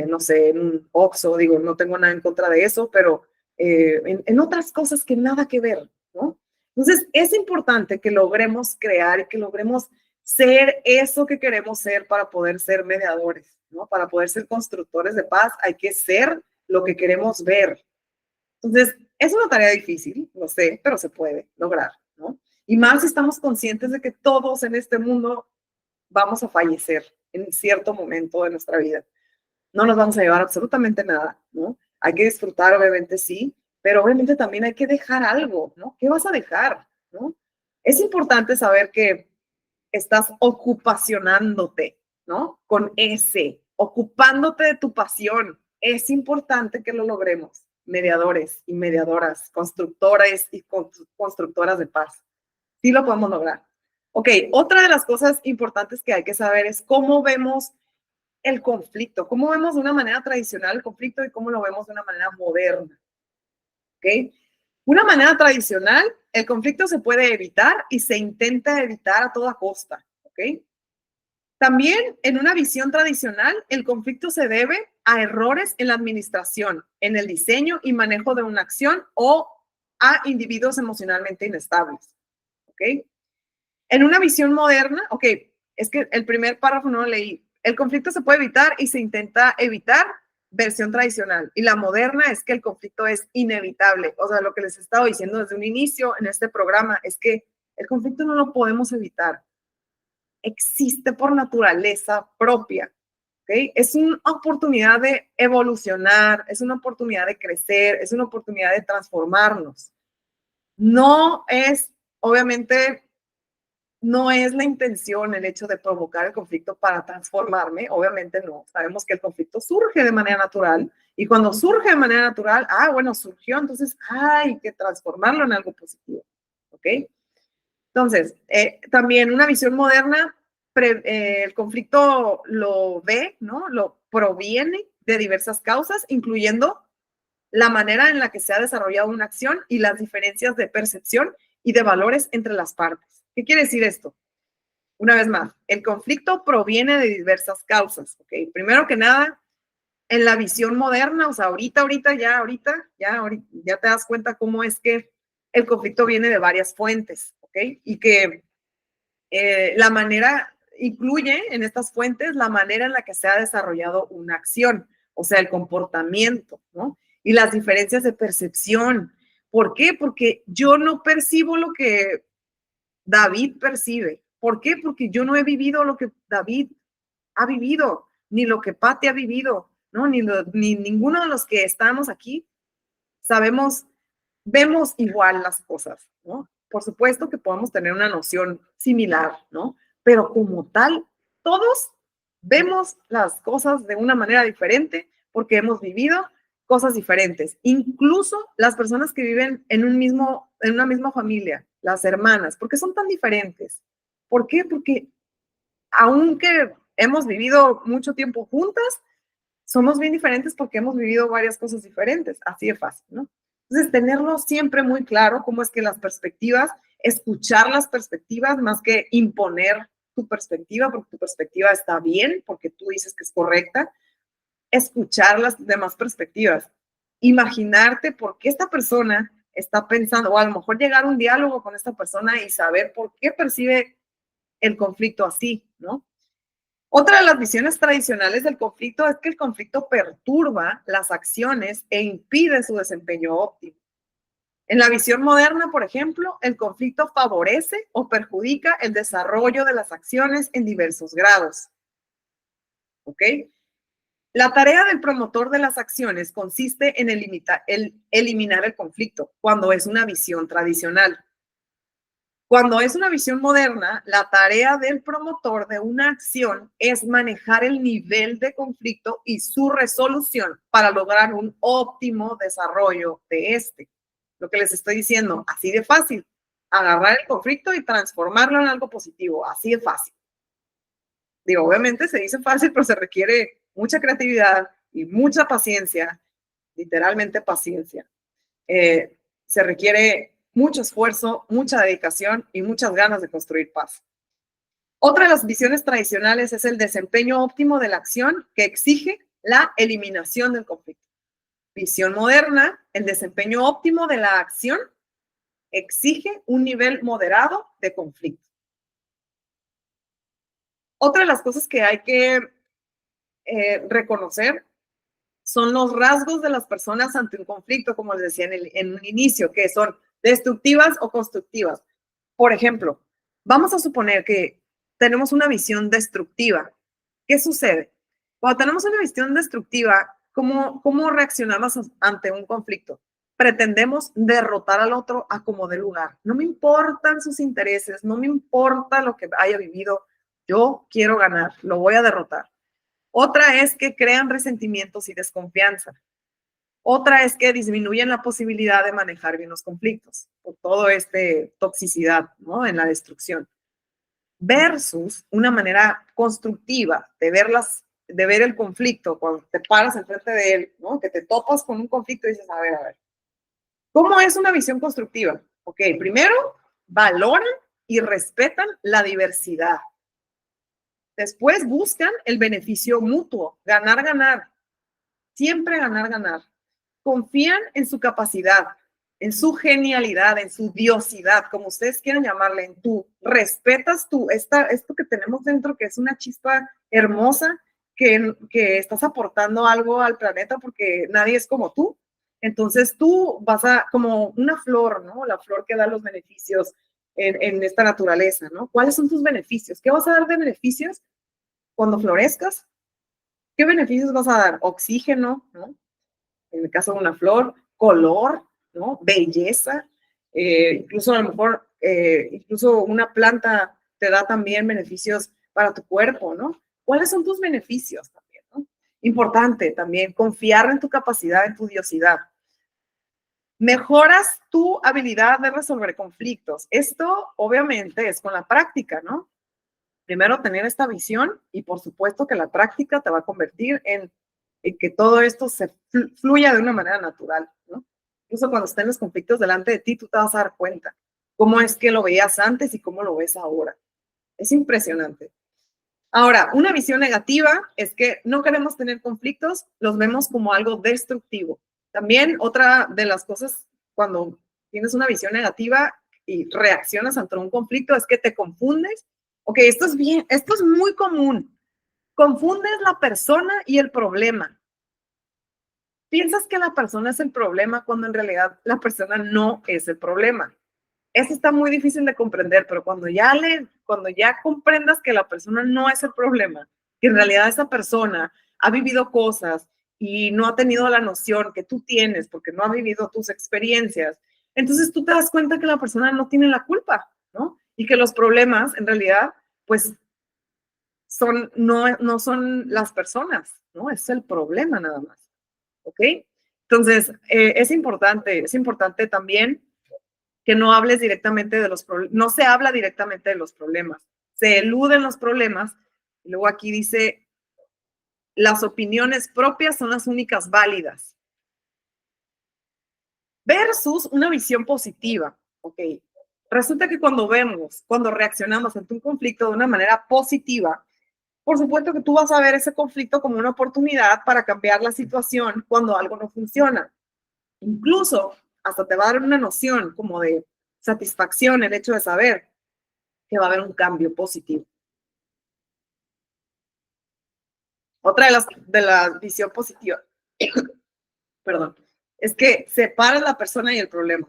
no sé, en un Oxxo, digo, no tengo nada en contra de eso, pero en otras cosas que nada que ver, ¿no? Entonces, es importante que logremos crear y que logremos ser eso que queremos ser para poder ser mediadores, ¿no? Para poder ser constructores de paz hay que ser lo que queremos ver. Entonces, es una tarea difícil, lo sé, pero se puede lograr, ¿no? Y más si estamos conscientes de que todos en este mundo vamos a fallecer en cierto momento de nuestra vida. No nos vamos a llevar absolutamente nada, ¿no? Hay que disfrutar, obviamente sí, pero obviamente también hay que dejar algo, ¿no? ¿Qué vas a dejar, no? Es importante saber que estás ocupacionándote, ¿no? Con ocupándote de tu pasión. Es importante que lo logremos, mediadores y mediadoras, constructores y constructoras de paz. Sí lo podemos lograr. Ok, otra de las cosas importantes que hay que saber es cómo vemos el conflicto, cómo vemos de una manera tradicional el conflicto y cómo lo vemos de una manera moderna. ¿Ok? Una manera tradicional, el conflicto se puede evitar y se intenta evitar a toda costa. ¿Ok? También en una visión tradicional, el conflicto se debe a errores en la administración, en el diseño y manejo de una acción o a individuos emocionalmente inestables. ¿Ok? En una visión moderna, ok, es que el primer párrafo no lo leí. El conflicto se puede evitar y se intenta evitar, versión tradicional. Y la moderna es que el conflicto es inevitable. O sea, lo que les he estado diciendo desde un inicio en este programa es que el conflicto no lo podemos evitar. Existe por naturaleza propia. ¿Okay? Es una oportunidad de evolucionar, es una oportunidad de crecer, es una oportunidad de transformarnos. No es, obviamente, no es la intención el hecho de provocar el conflicto para transformarme, obviamente no. Sabemos que el conflicto surge de manera natural y cuando surge de manera natural, bueno, surgió, entonces hay que transformarlo en algo positivo, ¿ok? Entonces, también una visión moderna, el conflicto lo ve, ¿no? Lo proviene de diversas causas, incluyendo la manera en la que se ha desarrollado una acción y las diferencias de percepción y de valores entre las partes. ¿Qué quiere decir esto? Una vez más, el conflicto proviene de diversas causas, ¿ok? Primero que nada, en la visión moderna, o sea, ahorita ya te das cuenta cómo es que el conflicto viene de varias fuentes, ¿ok? Y que la manera, incluye en estas fuentes la manera en la que se ha desarrollado una acción, o sea, el comportamiento, ¿no? Y las diferencias de percepción. ¿Por qué? Porque yo no percibo lo que David percibe. ¿Por qué? Porque yo no he vivido lo que David ha vivido, ni lo que Pati ha vivido, ¿no? Ni ninguno de los que estamos aquí sabemos, vemos igual las cosas, ¿no? Por supuesto que podemos tener una noción similar, ¿no? Pero como tal, todos vemos las cosas de una manera diferente porque hemos vivido cosas diferentes. Incluso las personas que viven en una misma familia, las hermanas, ¿por qué son tan diferentes? ¿Por qué? Porque aunque hemos vivido mucho tiempo juntas, somos bien diferentes porque hemos vivido varias cosas diferentes, así de fácil, ¿no? Entonces, tenerlo siempre muy claro, cómo es que las perspectivas, escuchar las perspectivas más que imponer tu perspectiva, porque tu perspectiva está bien, porque tú dices que es correcta, escuchar las demás perspectivas, imaginarte por qué esta persona está pensando, o a lo mejor llegar a un diálogo con esta persona y saber por qué percibe el conflicto así, ¿no? Otra de las visiones tradicionales del conflicto es que el conflicto perturba las acciones e impide su desempeño óptimo. En la visión moderna, por ejemplo, el conflicto favorece o perjudica el desarrollo de las acciones en diversos grados. ¿Ok? La tarea del promotor de las acciones consiste en eliminar el conflicto cuando es una visión tradicional. Cuando es una visión moderna, la tarea del promotor de una acción es manejar el nivel de conflicto y su resolución para lograr un óptimo desarrollo de este. Lo que les estoy diciendo, así de fácil. Agarrar el conflicto y transformarlo en algo positivo, así de fácil. Digo, obviamente se dice fácil, pero se requiere mucha creatividad y mucha paciencia, literalmente paciencia. Se requiere mucho esfuerzo, mucha dedicación y muchas ganas de construir paz. Otra de las visiones tradicionales es el desempeño óptimo de la acción que exige la eliminación del conflicto. Visión moderna, el desempeño óptimo de la acción exige un nivel moderado de conflicto. Otra de las cosas que hay que reconocer son los rasgos de las personas ante un conflicto, como les decía en un inicio, que son destructivas o constructivas. Por ejemplo, vamos a suponer que tenemos una visión destructiva. ¿Qué sucede? Cuando tenemos una visión destructiva, ¿cómo reaccionamos ante un conflicto? Pretendemos derrotar al otro a como dé lugar. No me importan sus intereses, no me importa lo que haya vivido. Yo quiero ganar, lo voy a derrotar. Otra es que crean resentimientos y desconfianza. Otra es que disminuyen la posibilidad de manejar bien los conflictos por todo toxicidad, ¿no? En la destrucción. Versus una manera constructiva de ver el conflicto cuando te paras enfrente de él, ¿no? Que te topas con un conflicto y dices, a ver, ¿cómo es una visión constructiva? Ok, primero, valoran y respetan la diversidad. Después buscan el beneficio mutuo, ganar, ganar. Siempre ganar, ganar. Confían en su capacidad, en su genialidad, en su diosidad, como ustedes quieran llamarle, en tú. Respetas esto que tenemos dentro, que es una chispa hermosa, que estás aportando algo al planeta porque nadie es como tú. Entonces tú vas como una flor, ¿no? La flor que da los beneficios en esta naturaleza, ¿no? ¿Cuáles son tus beneficios? ¿Qué vas a dar de beneficios cuando florezcas? ¿Qué beneficios vas a dar? Oxígeno, ¿no? En el caso de una flor, color, ¿no? Belleza, incluso a lo mejor, incluso una planta te da también beneficios para tu cuerpo, ¿no? ¿Cuáles son tus beneficios también, ¿no? Importante también, confiar en tu capacidad, en tu diosidad. Mejoras tu habilidad de resolver conflictos. Esto obviamente es con la práctica, ¿no? Primero tener esta visión y por supuesto que la práctica te va a convertir en que todo esto se fluya de una manera natural, ¿no? Incluso cuando estén los conflictos delante de ti, tú te vas a dar cuenta cómo es que lo veías antes y cómo lo ves ahora. Es impresionante. Ahora, una visión negativa es que no queremos tener conflictos, los vemos como algo destructivo. También otra de las cosas cuando tienes una visión negativa y reaccionas ante un conflicto es que te confundes. Ok, esto es muy común. Confundes la persona y el problema. Piensas que la persona es el problema cuando en realidad la persona no es el problema. Eso está muy difícil de comprender, pero cuando ya comprendas que la persona no es el problema, que en realidad esa persona ha vivido cosas y no ha tenido la noción que tú tienes porque no ha vivido tus experiencias, entonces tú te das cuenta que la persona no tiene la culpa, ¿no? Y que los problemas en realidad, pues, no son las personas, ¿no? Es el problema nada más, ¿ok? Entonces, es importante también que no hables directamente de los problemas, no se habla directamente de los problemas, se eluden los problemas. Y luego aquí dice, las opiniones propias son las únicas válidas. Versus una visión positiva, ¿ok? Resulta que cuando reaccionamos ante un conflicto de una manera positiva, por supuesto que tú vas a ver ese conflicto como una oportunidad para cambiar la situación cuando algo no funciona. Incluso hasta te va a dar una noción como de satisfacción el hecho de saber que va a haber un cambio positivo. Otra de la visión positiva, perdón, es que separas la persona y el problema.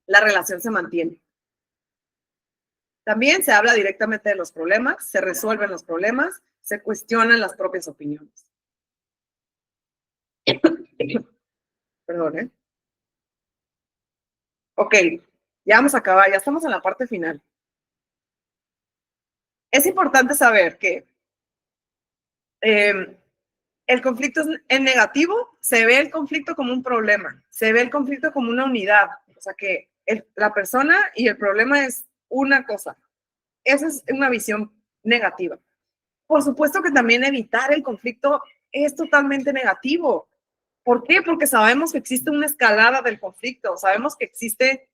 La relación se mantiene. También se habla directamente de los problemas, se resuelven los problemas, se cuestionan las propias opiniones. Perdón, ¿eh? Ok, ya vamos a acabar, ya estamos en la parte final. Es importante saber que el conflicto es negativo, se ve el conflicto como un problema, se ve el conflicto como una unidad, o sea que la persona y el problema es una cosa. Esa es una visión negativa. Por supuesto que también evitar el conflicto es totalmente negativo. ¿Por qué? Porque sabemos que existe una escalada del conflicto, sabemos que existe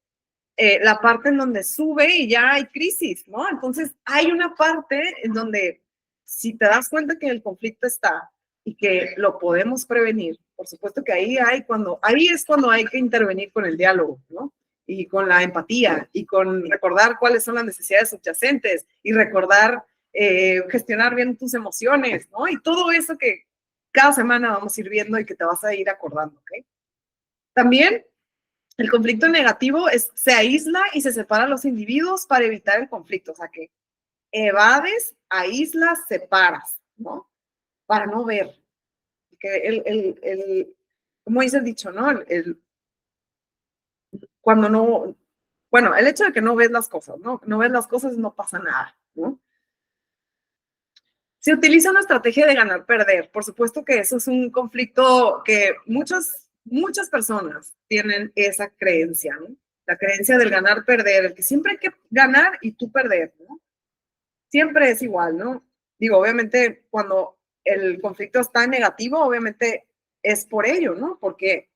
la parte en donde sube y ya hay crisis, ¿no? Entonces, hay una parte en donde si te das cuenta que el conflicto está y que lo podemos prevenir, por supuesto que ahí es cuando hay que intervenir con el diálogo, ¿no? Y con la empatía y con recordar cuáles son las necesidades subyacentes y recordar gestionar bien tus emociones, ¿no? Y todo eso que cada semana vamos a ir viendo y que te vas a ir acordando, ¿ok? También el conflicto negativo se aísla y se separa a los individuos para evitar el conflicto, o sea que evades, aíslas, separas, ¿no? Para no ver. Que como dice el dicho, ¿no? Cuando no, bueno, el hecho de que no ves las cosas, ¿no? No ves las cosas, no pasa nada, ¿no? Se utiliza una estrategia de ganar-perder. Por supuesto que eso es un conflicto que muchas personas tienen esa creencia, ¿no? La creencia del ganar-perder, el que siempre hay que ganar y tú perder, ¿no? Siempre es igual, ¿no? Digo, obviamente, cuando el conflicto está negativo, obviamente es por ello, ¿no? Porque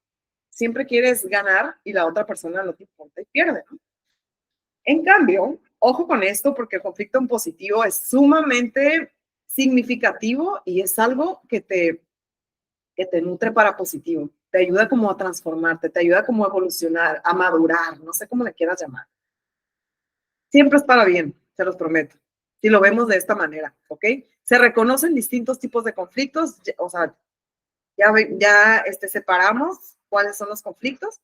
siempre quieres ganar y la otra persona no te importa y pierde, ¿no? En cambio, ojo con esto, porque el conflicto en positivo es sumamente significativo y es algo que te nutre para positivo. Te ayuda como a transformarte, te ayuda como a evolucionar, a madurar, no sé cómo le quieras llamar. Siempre es para bien, se los prometo, si lo vemos de esta manera, ¿ok? Se reconocen distintos tipos de conflictos, o sea, ya separamos cuáles son los conflictos,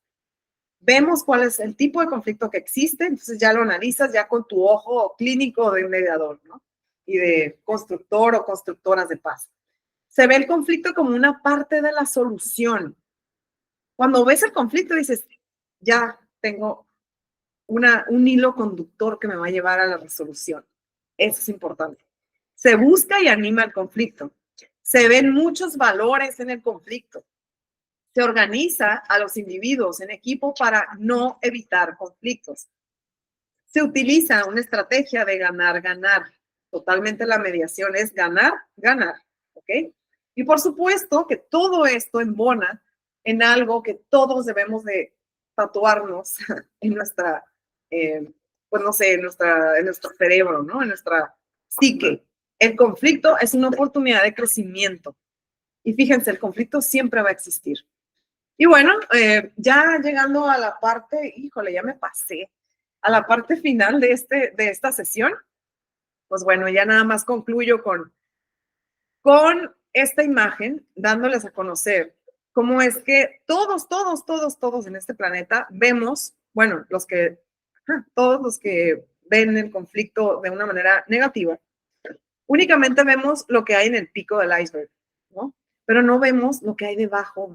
vemos cuál es el tipo de conflicto que existe, entonces ya lo analizas ya con tu ojo clínico de un mediador, ¿no? Y de constructor o constructoras de paz. Se ve el conflicto como una parte de la solución. Cuando ves el conflicto dices, ya tengo un hilo conductor que me va a llevar a la resolución. Eso es importante. Se busca y anima el conflicto. Se ven muchos valores en el conflicto. Se organiza a los individuos en equipo para no evitar conflictos. Se utiliza una estrategia de ganar-ganar. Totalmente la mediación es ganar-ganar, ¿ok? Y por supuesto que todo esto embona en algo que todos debemos de tatuarnos en nuestra, pues no sé, en nuestro cerebro, ¿no? En nuestra psique. El conflicto es una oportunidad de crecimiento. Y fíjense, el conflicto siempre va a existir. Y bueno, ya llegando a la parte, híjole, ya me pasé, a la parte final de esta sesión, pues bueno, ya nada más concluyo con esta imagen, dándoles a conocer cómo es que todos en este planeta vemos, bueno, todos los que ven el conflicto de una manera negativa, únicamente vemos lo que hay en el pico del iceberg, ¿no? Pero no vemos lo que hay debajo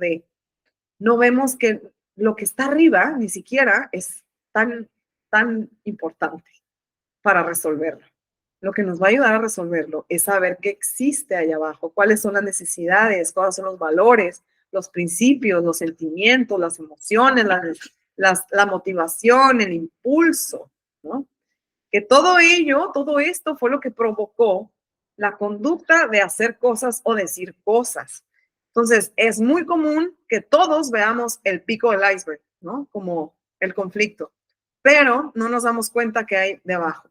no vemos que lo que está arriba ni siquiera es tan importante para resolverlo. Lo que nos va a ayudar a resolverlo es saber qué existe allá abajo, cuáles son las necesidades, cuáles son los valores, los principios, los sentimientos, las emociones, la motivación, el impulso, ¿no? Que todo esto fue lo que provocó la conducta de hacer cosas o decir cosas. Entonces, es muy común que todos veamos el pico del iceberg, ¿no? Como el conflicto, pero no nos damos cuenta que hay debajo.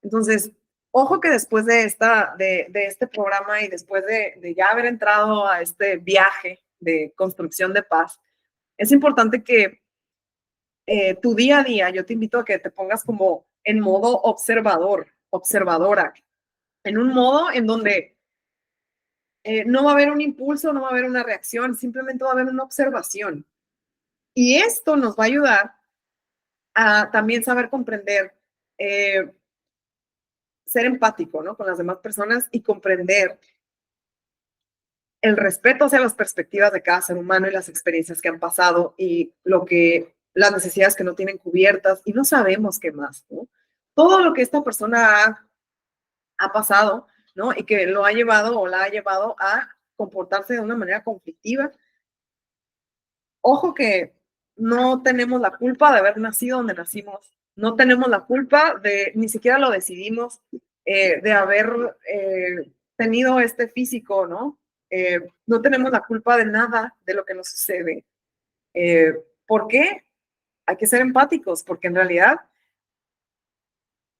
Entonces, ojo que después de este programa y después de ya haber entrado a este viaje de construcción de paz, es importante que tu día a día, yo te invito a que te pongas como en modo observadora, en un modo en donde no va a haber un impulso, no va a haber una reacción, simplemente va a haber una observación. Y esto nos va a ayudar a también saber comprender, ser empático, ¿no? Con las demás personas y comprender el respeto hacia las perspectivas de cada ser humano y las experiencias que han pasado y las necesidades que no tienen cubiertas y no sabemos qué más, ¿no? Todo lo que esta persona ha pasado, ¿no? Y que lo ha llevado o la ha llevado a comportarse de una manera conflictiva. Ojo que no tenemos la culpa de haber nacido donde nacimos, no tenemos la culpa ni siquiera lo decidimos, de haber tenido este físico, ¿no? No tenemos la culpa de nada de lo que nos sucede. ¿Por qué? hay que ser empáticos, porque en realidad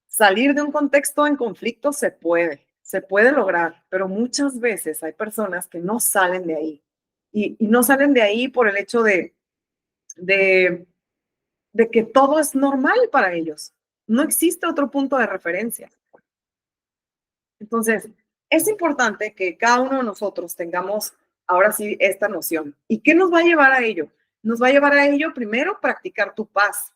salir de un contexto en conflicto se puede lograr, pero muchas veces hay personas que no salen de ahí. Y no salen de ahí por el hecho de que todo es normal para ellos. No existe otro punto de referencia. Entonces, es importante que cada uno de nosotros tengamos ahora sí esta noción. ¿Y qué nos va a llevar a ello? Nos va a llevar a ello primero practicar tu paz.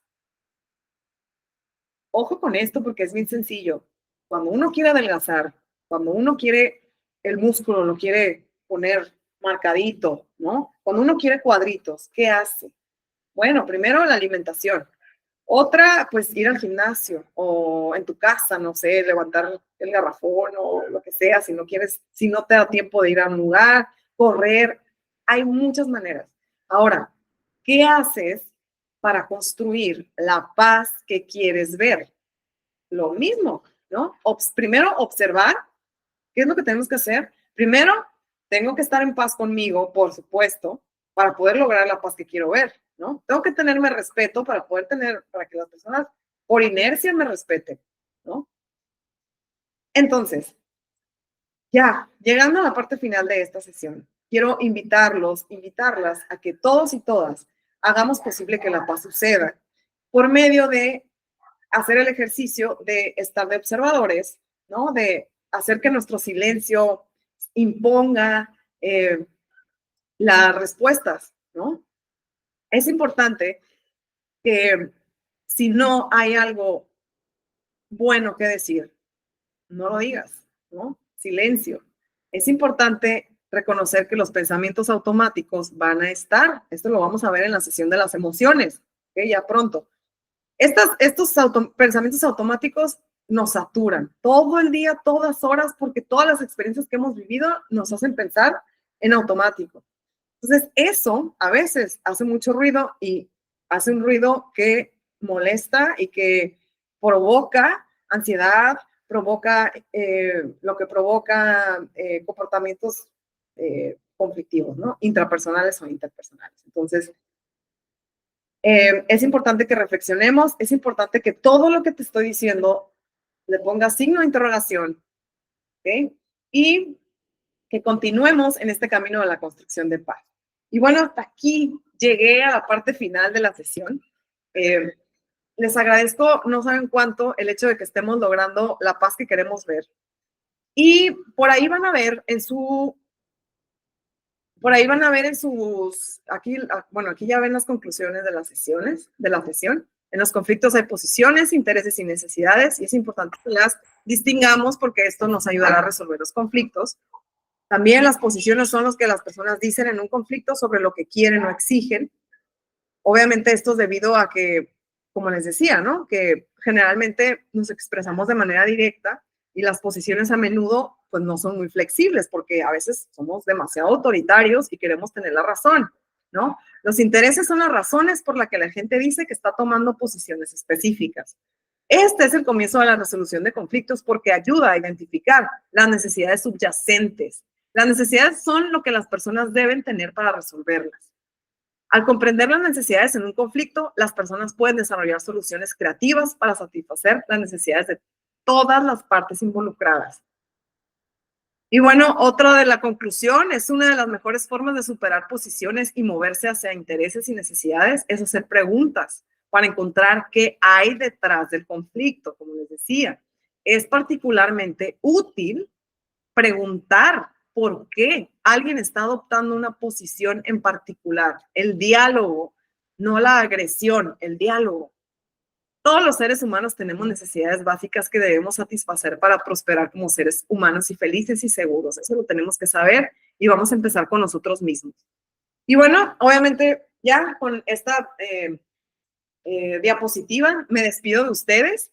Ojo con esto porque es bien sencillo. Cuando uno quiere adelgazar, cuando uno quiere el músculo, lo quiere poner marcadito, ¿no? Cuando uno quiere cuadritos, ¿qué hace? Bueno, primero la alimentación. Otra, pues ir al gimnasio o en tu casa, no sé, levantar el garrafón o lo que sea, si no quieres, si no te da tiempo de ir a un lugar, correr. Hay muchas maneras. Ahora, ¿qué haces para construir la paz que quieres ver? Lo mismo, ¿no? Primero, observar qué es lo que tenemos que hacer. Primero, tengo que estar en paz conmigo, por supuesto, para poder lograr la paz que quiero ver, ¿no? Tengo que tenerme respeto para que las personas por inercia me respeten, ¿no? Entonces, ya, llegando a la parte final de esta sesión, quiero invitarlas a que todos y todas hagamos posible que la paz suceda por medio de hacer el ejercicio de estar de observadores, ¿no? De hacer que nuestro silencio imponga las respuestas, ¿no? Es importante que si no hay algo bueno que decir, no lo digas, ¿no? Silencio. Es importante reconocer que los pensamientos automáticos van a estar. Esto lo vamos a ver en la sesión de las emociones, ¿ok? Ya pronto. Estos pensamientos automáticos nos saturan todo el día, todas horas, porque todas las experiencias que hemos vivido nos hacen pensar en automático. Entonces, eso a veces hace mucho ruido y hace un ruido que molesta y que provoca ansiedad, provoca lo que provoca comportamientos conflictivos, ¿no? Intrapersonales o interpersonales. Entonces, es importante que reflexionemos, es importante que todo lo que te estoy diciendo le pongas signo de interrogación, ¿ok? Y que continuemos en este camino de la construcción de paz. Y bueno, hasta aquí llegué a la parte final de la sesión. Les agradezco, no saben cuánto, el hecho de que estemos logrando la paz que queremos ver. Y por ahí van a ver en sus, aquí ya ven las conclusiones de las sesión. En los conflictos hay posiciones, intereses y necesidades, y es importante que las distingamos porque esto nos ayudará a resolver los conflictos. También las posiciones son los que las personas dicen en un conflicto sobre lo que quieren o exigen. Obviamente esto es debido a que, como les decía, ¿no? Que generalmente nos expresamos de manera directa y las posiciones a menudo pues no son muy flexibles porque a veces somos demasiado autoritarios y queremos tener la razón, ¿no? Los intereses son las razones por las que la gente dice que está tomando posiciones específicas. Este es el comienzo de la resolución de conflictos porque ayuda a identificar las necesidades subyacentes. Las necesidades son lo que las personas deben tener para resolverlas. Al comprender las necesidades en un conflicto, las personas pueden desarrollar soluciones creativas para satisfacer las necesidades de todas las partes involucradas. Y bueno, otra de la conclusión es una de las mejores formas de superar posiciones y moverse hacia intereses y necesidades es hacer preguntas para encontrar qué hay detrás del conflicto, como les decía. Es particularmente útil preguntar por qué alguien está adoptando una posición en particular. El diálogo, no la agresión, el diálogo. Todos los seres humanos tenemos necesidades básicas que debemos satisfacer para prosperar como seres humanos y felices y seguros. Eso lo tenemos que saber y vamos a empezar con nosotros mismos. Y bueno, obviamente ya con esta diapositiva me despido de ustedes.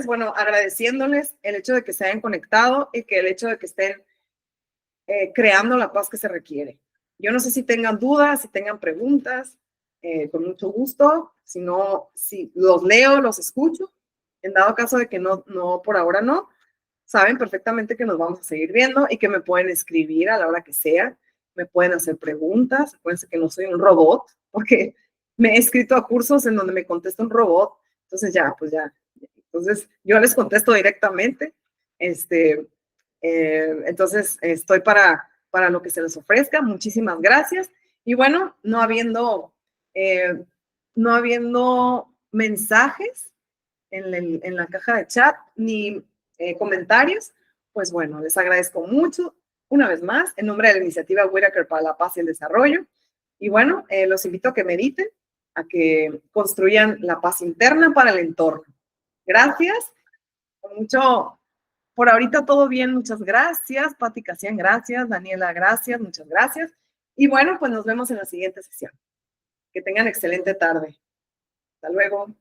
Bueno, agradeciéndoles el hecho de que se hayan conectado y que el hecho de que estén creando la paz que se requiere. Yo no sé si tengan dudas, si tengan preguntas, con mucho gusto. Si no, si los leo, los escucho. En dado caso de que no, por ahora no, saben perfectamente que nos vamos a seguir viendo y que me pueden escribir a la hora que sea. me pueden hacer preguntas, acuérdense que no soy un robot, porque me he inscrito a cursos en donde me contesta un robot, entonces ya, pues ya, entonces yo les contesto directamente, entonces estoy para lo que se les ofrezca, muchísimas gracias, y bueno, no habiendo mensajes en la caja de chat, ni comentarios, pues bueno, les agradezco mucho, una vez más, en nombre de la iniciativa Whitaker para la Paz y el Desarrollo. Y bueno, los invito a que mediten, a que construyan la paz interna para el entorno. Gracias. Por ahorita todo bien, muchas gracias. Pati Casian, gracias. Daniela, gracias, muchas gracias. Y bueno, pues nos vemos en la siguiente sesión. Que tengan excelente tarde. Hasta luego.